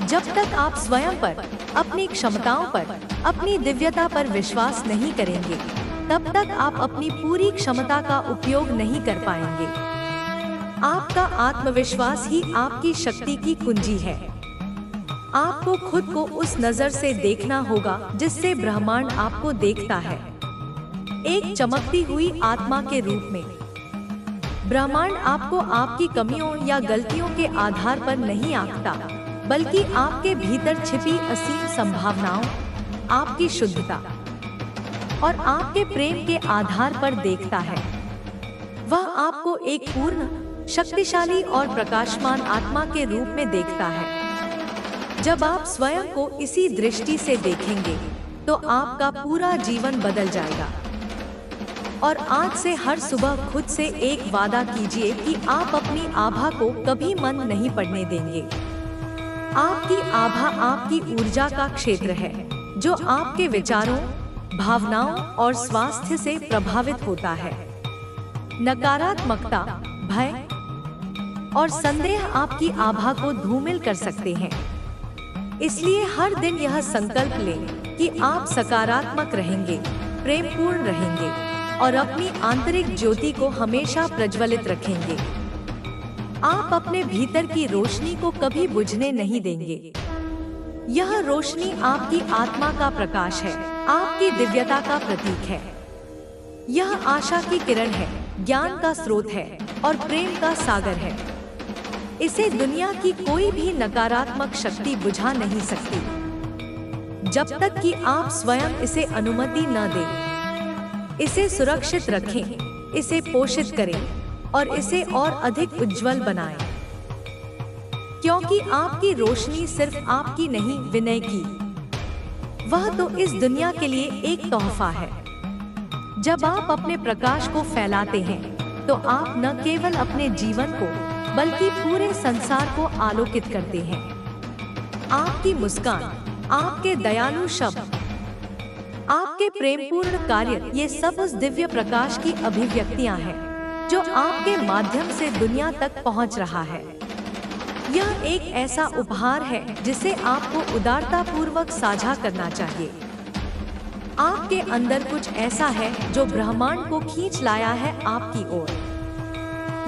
[SPEAKER 1] जब तक आप स्वयं पर, अपनी क्षमताओं पर, अपनी दिव्यता पर विश्वास नहीं करेंगे, तब तक आप अपनी पूरी क्षमता का उपयोग नहीं कर पाएंगे। आपका आत्मविश्वास ही आपकी शक्ति की कुंजी है। आपको खुद को उस नजर से देखना होगा जिससे ब्रह्मांड आपको देखता है, एक चमकती हुई आत्मा के रूप में। ब्रह्मांड आपको आपकी कमियों या गलतियों के आधार पर नहीं आंकता, बल्कि आपके भीतर छिपी असीम संभावनाओं, आपकी शुद्धता और आपके प्रेम के आधार पर देखता है। वह आपको एक पूर्ण, शक्तिशाली और प्रकाशमान आत्मा के रूप में देखता है। जब आप स्वयं को इसी दृष्टि से देखेंगे, तो आपका पूरा जीवन बदल जाएगा। और आज से हर सुबह खुद से एक वादा कीजिए कि आप अपनी आभा को कभी मंद नहीं पड़ने देंगे। आपकी आभा आपकी ऊर्जा का क्षेत्र है, जो आपके विचारों, भावनाओं और स्वास्थ्य से प्रभावित होता है। नकारात्मकता, भय और संदेह आपकी आभा को धूमिल कर सकते हैं। इसलिए हर दिन यह संकल्प लें कि आप सकारात्मक रहेंगे, प्रेमपूर्ण रहेंगे और अपनी आंतरिक ज्योति को हमेशा प्रज्वलित रखेंगे। आप अपने भीतर की रोशनी को कभी बुझने नहीं देंगे। यह रोशनी आपकी आत्मा का प्रकाश है, आपकी दिव्यता का प्रतीक है। यह आशा की किरण है, ज्ञान का स्रोत है और प्रेम का सागर है। इसे दुनिया की कोई भी नकारात्मक शक्ति बुझा नहीं सकती, जब तक कि आप स्वयं इसे अनुमति न दें। इसे सुरक्षित रखें, इसे पोषित करें और इसे और अधिक उज्जवल बनाएं। क्योंकि आपकी रोशनी सिर्फ आपकी नहीं, विनय की। वह तो इस दुनिया के लिए एक तोहफा है। जब आप अपने प्रकाश को फैलाते हैं, तो आप न केवल अपने जीवन को, बल्कि पूरे संसार को आलोकित करते हैं। आपकी मुस्कान, आपके दयालु शब्द, आपके प्रेमपूर्ण कार्य, ये सब उस दिव्य प्रकाश की अभिव्यक्तियां हैं जो आपके माध्यम से दुनिया तक पहुंच रहा है। यह एक ऐसा उपहार है जिसे आपको उदारता पूर्वक साझा करना चाहिए। आपके अंदर कुछ ऐसा है जो ब्रह्मांड को खींच लाया है आपकी ओर।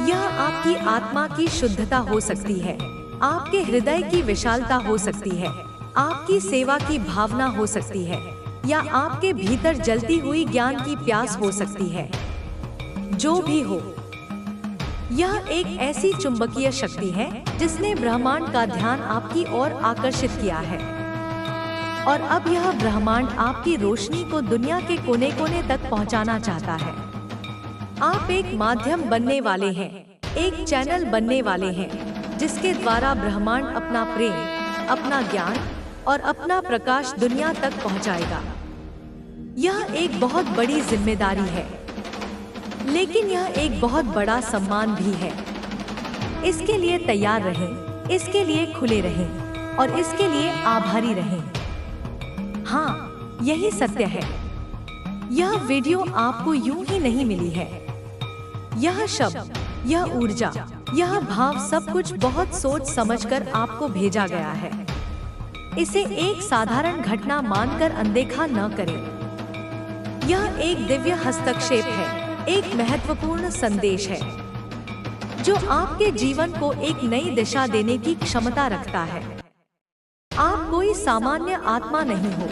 [SPEAKER 1] यह आपकी आत्मा की शुद्धता हो सकती है, आपके हृदय की विशालता हो सकती है, आपकी सेवा की भावना हो सकती है, या आपके भीतर जलती हुई ज्ञान की प्यास हो सकती है। जो भी हो, यह एक ऐसी चुंबकीय शक्ति है जिसने ब्रह्मांड का ध्यान आपकी ओर आकर्षित किया है। और अब यह ब्रह्मांड आपकी रोशनी को दुनिया के कोने कोने तक पहुंचाना चाहता है। आप एक माध्यम बनने वाले हैं, एक चैनल बनने वाले हैं, जिसके द्वारा ब्रह्मांड अपना प्रेम, अपना ज्ञान और अपना प्रकाश दुनिया तक पहुंचाएगा। यह एक बहुत बड़ी जिम्मेदारी है, लेकिन यह एक बहुत बड़ा सम्मान भी है। इसके लिए तैयार रहें, इसके लिए खुले रहें और इसके लिए आभारी रहें। हाँ, यही सत्य है। यह वीडियो आपको यूं ही नहीं मिली है। यह शब्द, यह ऊर्जा, यह भाव सब कुछ बहुत सोच समझकर आपको भेजा गया है। इसे एक साधारण घटना मानकर अनदेखा न करें। यह एक दिव्य हस्तक्षेप है, एक महत्वपूर्ण संदेश है जो आपके जीवन को एक नई दिशा देने की क्षमता रखता है। आप कोई सामान्य आत्मा नहीं हो।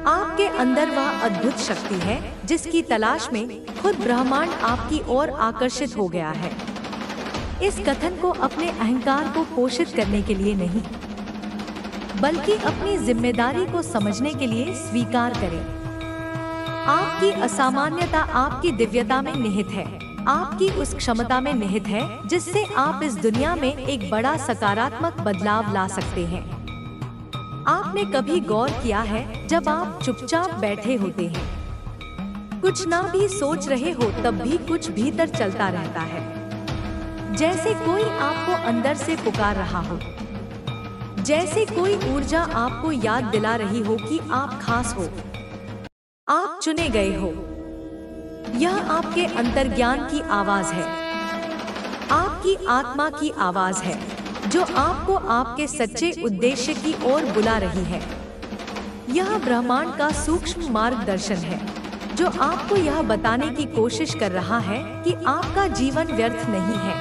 [SPEAKER 1] आपके अंदर वह अद्भुत शक्ति है जिसकी तलाश में खुद ब्रह्मांड आपकी ओर आकर्षित हो गया है। इस कथन को अपने अहंकार को पोषित करने के लिए नहीं, बल्कि अपनी जिम्मेदारी को समझने के लिए स्वीकार करें। आपकी असामान्यता आपकी दिव्यता में निहित है, आपकी उस क्षमता में निहित है जिससे आप इस दुनिया में एक बड़ा सकारात्मक बदलाव ला सकते हैं। आपने कभी गौर किया है, जब आप चुपचाप बैठे होते हैं, कुछ ना भी सोच रहे हो, तब भी कुछ भीतर चलता रहता है, जैसे कोई आपको अंदर से पुकार रहा हो, जैसे कोई ऊर्जा आपको याद दिला रही हो कि आप खास हो, आप चुने गए हो। यह आपके अंतर्ज्ञान की आवाज है, आपकी आत्मा की आवाज है, जो आपको आपके सच्चे उद्देश्य की ओर बुला रही है। यह ब्रह्मांड का सूक्ष्म मार्गदर्शन है, जो आपको यह बताने की कोशिश कर रहा है कि आपका जीवन व्यर्थ नहीं है,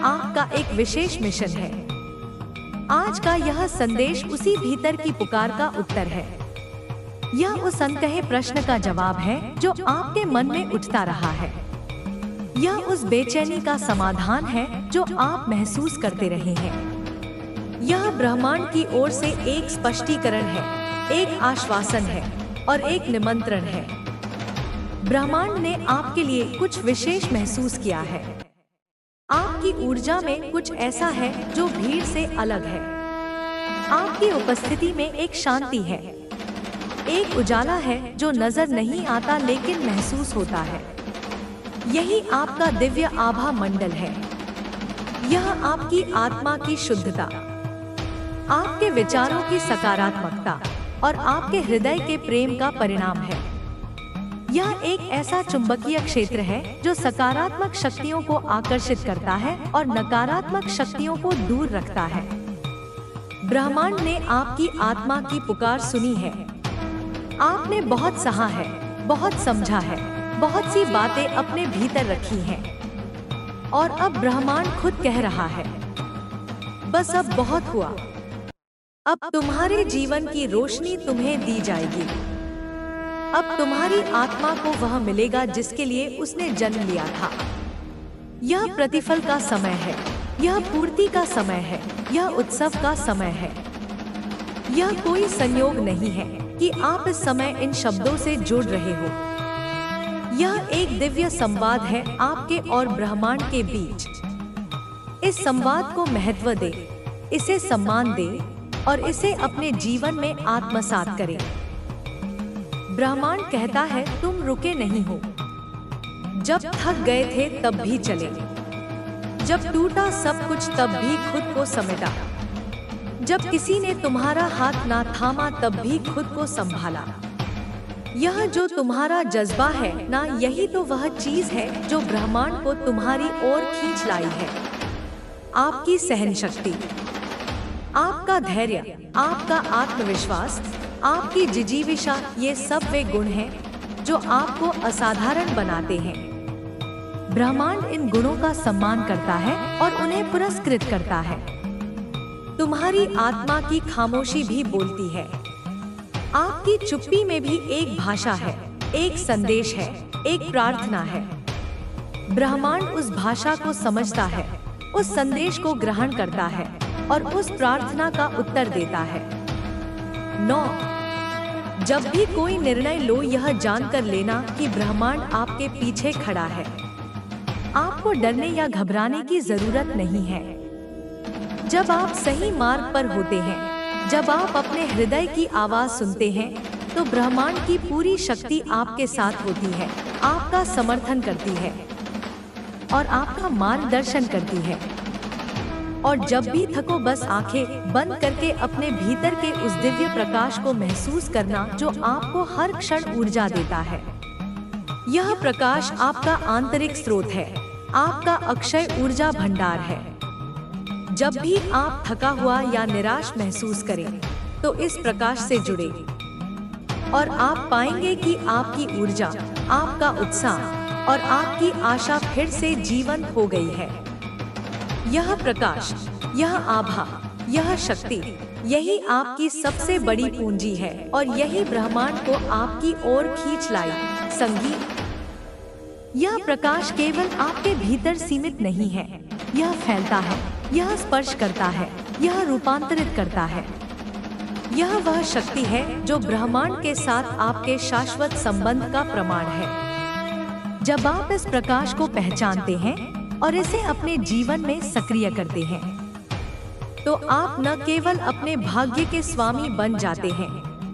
[SPEAKER 1] आपका एक विशेष मिशन है। आज का यह संदेश उसी भीतर की पुकार का उत्तर है। यह उस अनकहे प्रश्न का जवाब है जो आपके मन में उठता रहा है। यह उस बेचैनी का समाधान है जो आप महसूस करते रहे हैं। यह ब्रह्मांड की ओर से एक स्पष्टीकरण है, एक आश्वासन है और एक निमंत्रण है। ब्रह्मांड ने आपके लिए कुछ विशेष महसूस किया है। आपकी ऊर्जा में कुछ ऐसा है जो भीड़ से अलग है। आपकी उपस्थिति में एक शांति है, एक उजाला है जो नजर नहीं आता लेकिन महसूस होता है। यही आपका दिव्य आभा मंडल है। यह आपकी आत्मा की शुद्धता, आपके विचारों की सकारात्मकता और आपके हृदय के प्रेम का परिणाम है। यह एक ऐसा चुंबकीय क्षेत्र है जो सकारात्मक शक्तियों को आकर्षित करता है और नकारात्मक शक्तियों को दूर रखता है। ब्रह्मांड ने आपकी आत्मा की पुकार सुनी है। आपने बहुत सहा है, बहुत समझा है, बहुत सी बातें अपने भीतर रखी हैं। और अब ब्रह्मांड खुद कह रहा है, बस अब बहुत हुआ। अब तुम्हारे जीवन की रोशनी तुम्हें दी जाएगी। अब तुम्हारी आत्मा को वह मिलेगा जिसके लिए उसने जन्म लिया था। यह प्रतिफल का समय है, यह पूर्ति का समय है, यह उत्सव का समय है। यह कोई संयोग नहीं है कि आप इस समय इन शब्दों से जुड़ रहे हो। यह एक दिव्य संवाद है आपके और ब्रह्मांड के बीच। इस संवाद को महत्व दे, इसे सम्मान दे और इसे अपने जीवन में आत्मसात करें। ब्रह्मांड कहता है, तुम रुके नहीं हो। जब थक गए थे तब भी चले, जब टूटा सब कुछ तब भी खुद को समेटा, जब किसी ने तुम्हारा हाथ ना थामा तब भी खुद को संभाला। यह जो तुम्हारा जज्बा है ना, यही तो वह चीज है जो ब्रह्मांड को तुम्हारी ओर खींच लाई है। आपकी सहनशक्ति, आपका धैर्य, आपका आत्मविश्वास, आपकी जिजीविषा, ये सब वे गुण हैं जो आपको असाधारण बनाते हैं। ब्रह्मांड इन गुणों का सम्मान करता है और उन्हें पुरस्कृत करता है। तुम्हारी आत्मा की खामोशी भी बोलती है। आपकी चुप्पी में भी एक भाषा है, एक संदेश है, एक प्रार्थना है। ब्रह्मांड उस भाषा को समझता है, उस संदेश को ग्रहण करता है और उस प्रार्थना का उत्तर देता है। 9. जब भी कोई निर्णय लो, यह जानकर लेना कि ब्रह्मांड आपके पीछे खड़ा है। आपको डरने या घबराने की जरूरत नहीं है। जब आप सही मार्ग पर होते हैं, जब आप अपने हृदय की आवाज सुनते हैं, तो ब्रह्मांड की पूरी शक्ति आपके साथ होती है, आपका समर्थन करती है और आपका मार्गदर्शन करती है। और जब भी थको बस आंखें बंद करके अपने भीतर के उस दिव्य प्रकाश को महसूस करना जो आपको हर क्षण ऊर्जा देता है। यह प्रकाश आपका आंतरिक स्रोत है, आपका अक्षय ऊर्जा भंडार है। जब भी आप थका हुआ या निराश महसूस करें तो इस प्रकाश से जुड़े और आप पाएंगे कि आपकी ऊर्जा, आपका उत्साह और आपकी आशा फिर से जीवंत हो गई है। यह प्रकाश, यह आभा, यह शक्ति, यही आपकी सबसे बड़ी पूंजी है और यही ब्रह्मांड को आपकी ओर खींच लाई। संगीत, यह प्रकाश केवल आपके भीतर सीमित नहीं है, यह फैलता है, यह स्पर्श करता है, यह रूपांतरित करता है। यह वह शक्ति है जो ब्रह्मांड के साथ आपके शाश्वत संबंध का प्रमाण है। जब आप इस प्रकाश को पहचानते हैं और इसे अपने जीवन में सक्रिय करते हैं तो आप न केवल अपने भाग्य के स्वामी बन जाते हैं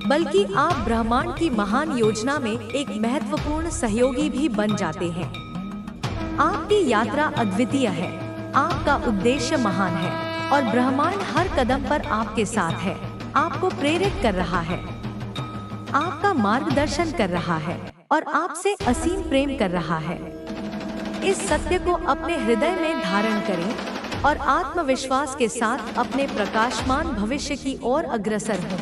[SPEAKER 1] बल्कि आप ब्रह्मांड की महान योजना में एक महत्वपूर्ण सहयोगी भी बन जाते हैं। आपकी यात्रा अद्वितीय है, आपका उद्देश्य महान है और ब्रह्मांड हर कदम पर आपके साथ है, आपको प्रेरित कर रहा है, आपका मार्गदर्शन कर रहा है और आपसे असीम प्रेम कर रहा है। इस सत्य को अपने हृदय में धारण करें और आत्मविश्वास के साथ अपने प्रकाशमान भविष्य की ओर अग्रसर हों।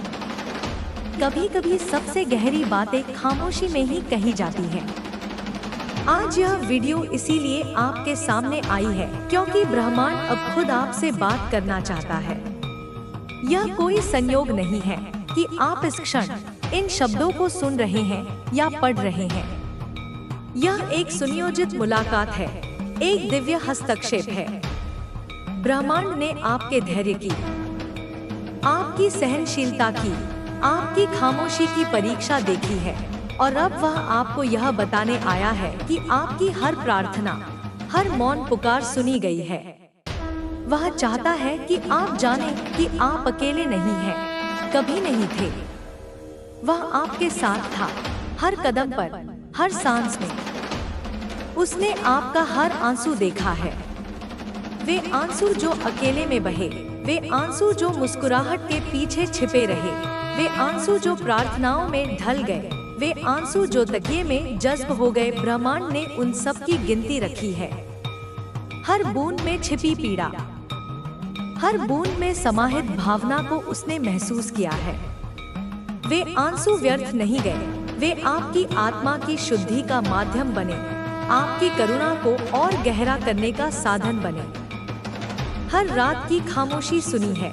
[SPEAKER 1] कभी कभी सबसे गहरी बातें खामोशी में ही कही जाती हैं। आज यह वीडियो इसीलिए आपके सामने आई है क्योंकि ब्रह्मांड अब खुद आपसे बात करना चाहता है। यह कोई संयोग नहीं है कि आप इस क्षण इन शब्दों को सुन रहे हैं या पढ़ रहे हैं। यह एक सुनियोजित मुलाकात है, एक दिव्य हस्तक्षेप है। ब्रह्मांड ने आपके धैर्य की, आपकी सहनशीलता की, आपकी खामोशी की परीक्षा देखी है और अब वह आपको यह बताने आया है कि आपकी हर प्रार्थना, हर मौन पुकार सुनी गई है। वह चाहता है कि आप जानें कि आप अकेले नहीं हैं, कभी नहीं थे। वह आपके साथ था, हर कदम पर, हर सांस में। उसने आपका हर आंसू देखा है, वे आंसू जो अकेले में बहे, वे आंसू जो मुस्कुराहट के पीछे छिपे रहे, वे आंसू जो प्रार्थनाओं में ढल गए, वे आंसू जो तकिए में जज्ब हो गए। ब्रह्मांड ने उन सब की गिनती रखी है। हर बूंद में छिपी पीड़ा, हर बूंद में समाहित भावना को उसने महसूस किया है। वे आंसू व्यर्थ नहीं गए, वे आपकी आत्मा की शुद्धि का माध्यम बने, आपकी करुणा को और गहरा करने का साधन बने। हर रात की खामोशी सुनी है,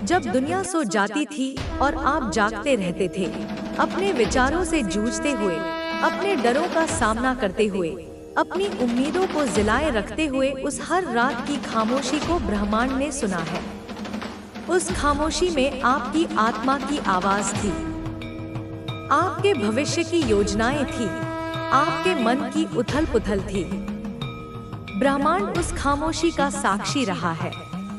[SPEAKER 1] जब दुनिया सो जाती थी और आप जागते रहते थे, अपने विचारों से जूझते हुए, अपने डरों का सामना करते हुए, अपनी उम्मीदों को जिलाए रखते हुए। उस हर रात की खामोशी को ब्रह्मांड ने सुना है। उस खामोशी में आपकी आत्मा की आवाज थी, आपके भविष्य की योजनाएं थी, आपके मन की उथल पुथल थी। ब्रह्मांड उस खामोशी का साक्षी रहा है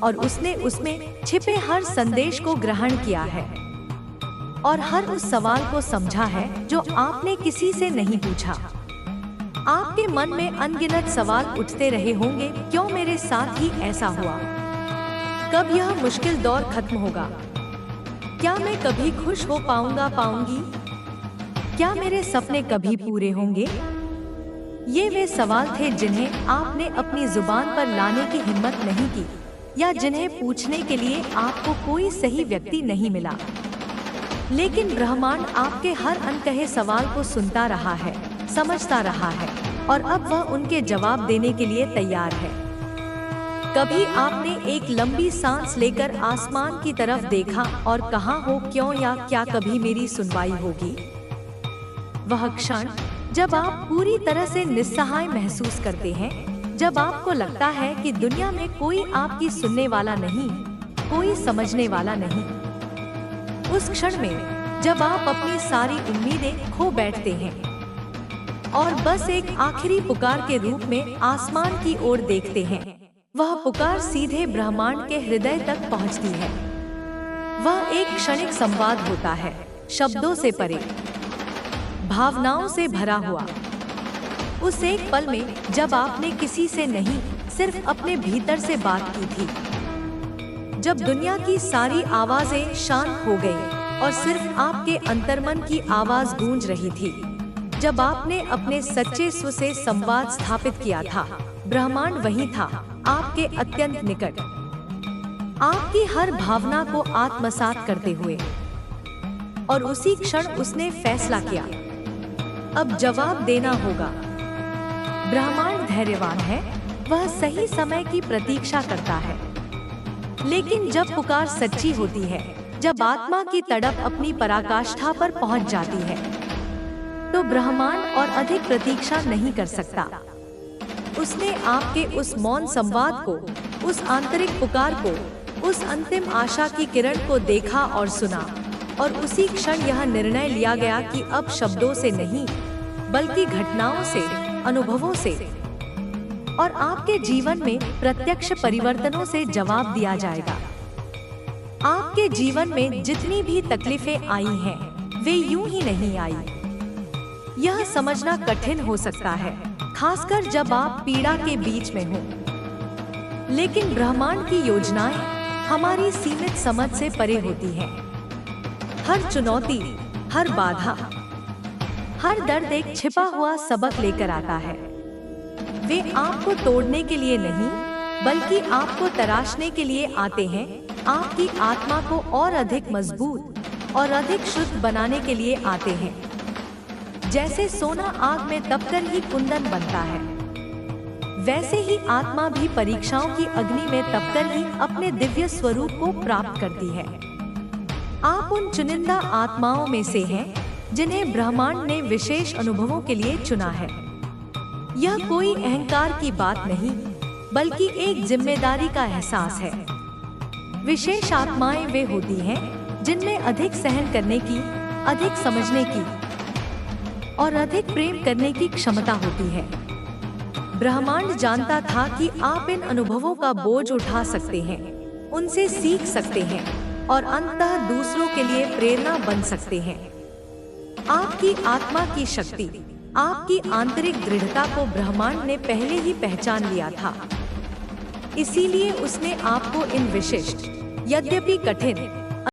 [SPEAKER 1] और उसने उसमें छिपे हर संदेश को ग्रहण किया है और हर उस सवाल को समझा है जो आपने किसी से नहीं पूछा। आपके मन में अनगिनत सवाल उठते रहे होंगे, क्यों मेरे साथ ही ऐसा हुआ? कब यह मुश्किल दौर खत्म होगा? क्या मैं कभी खुश हो पाऊंगी? क्या मेरे सपने कभी पूरे होंगे? ये वे सवाल थे जिन्हें आपने अपनी जुबान पर लाने की हिम्मत नहीं की या जिन्हें पूछने के लिए आपको कोई सही व्यक्ति नहीं मिला। लेकिन ब्रह्मांड आपके हर अनकहे सवाल को सुनता रहा है, समझता रहा है और अब वह उनके जवाब देने के लिए तैयार है। कभी आपने एक लंबी सांस लेकर आसमान की तरफ देखा और कहा हो, क्यों या क्या कभी मेरी सुनवाई होगी? वह क्षण जब आप पूरी तरह से निस्सहाय महसूस करते हैं, जब आपको लगता है कि दुनिया में कोई आपकी सुनने वाला नहीं, कोई समझने वाला नहीं। उस क्षण में जब आप अपनी सारी उम्मीदें खो बैठते हैं और बस एक आखिरी पुकार के रूप में आसमान की ओर देखते हैं, वह पुकार सीधे ब्रह्मांड के हृदय तक पहुंचती है। वह एक क्षणिक संवाद होता है, शब्दों से परे, भावनाओं से भरा हुआ। उस एक पल में जब आपने किसी से नहीं, सिर्फ अपने भीतर से बात की थी, जब दुनिया की सारी आवाजें शांत हो गईं और सिर्फ आपके अंतर्मन की आवाज गूंज रही थी, जब आपने अपने सच्चे स्व से संवाद स्थापित किया था, ब्रह्मांड वहीं था, आपके अत्यंत निकट, आपकी हर भावना को आत्मसात करते हुए। और उसी क्षण उसने फैसला किया, अब जवाब देना होगा। ब्रह्मांड धैर्यवान है, वह सही समय की प्रतीक्षा करता है। लेकिन जब पुकार सच्ची होती है, जब आत्मा की तड़प अपनी पराकाष्ठा पर पहुंच जाती है, तो ब्रह्मांड और अधिक प्रतीक्षा नहीं कर सकता। उसने आपके उस मौन संवाद को, उस आंतरिक पुकार को, उस अंतिम आशा की किरण को देखा और सुना, और उसी क्षण यह निर्णय लिया गया कि अब शब्दों से नहीं, बल्कि घटनाओं से, अनुभवों से और आपके जीवन में प्रत्यक्ष परिवर्तनों से जवाब दिया जाएगा। आपके जीवन में जितनी भी तकलीफें आई हैं, वे यूं ही नहीं आई। यह समझना कठिन हो सकता है, खासकर जब आप पीड़ा के बीच में हो। लेकिन ब्रह्मांड की योजनाएं हमारी सीमित समझ से परे होती हैं। हर चुनौती, हर बाधा, हर दर्द एक छिपा हुआ सबक लेकर आता है। वे आपको तोड़ने के लिए नहीं, बल्कि आपको तराशने के लिए आते हैं, आपकी आत्मा को और अधिक मजबूत और अधिक शुद्ध बनाने के लिए आते हैं। जैसे सोना आग में तपकर ही कुंदन बनता है, वैसे ही आत्मा भी परीक्षाओं की अग्नि में तपकर ही अपने दिव्य स्वरूप को प्राप्त करती है। आप उन चुनिंदा आत्माओं में से हैं जिन्हें ब्रह्मांड ने विशेष अनुभवों के लिए चुना है। यह कोई अहंकार की बात नहीं, बल्कि एक जिम्मेदारी का एहसास है। विशेष आत्माएं वे होती हैं जिनमें अधिक सहन करने की, अधिक समझने की और अधिक प्रेम करने की क्षमता होती है। ब्रह्मांड जानता था कि आप इन अनुभवों का बोझ उठा सकते हैं, उनसे सीख सकते हैं और अंततः दूसरों के लिए प्रेरणा बन सकते हैं। आपकी आत्मा की शक्ति, आपकी आंतरिक दृढ़ता को ब्रह्मांड ने पहले ही पहचान लिया था। इसीलिए उसने आपको इन विशिष्ट, यद्यपि कठिन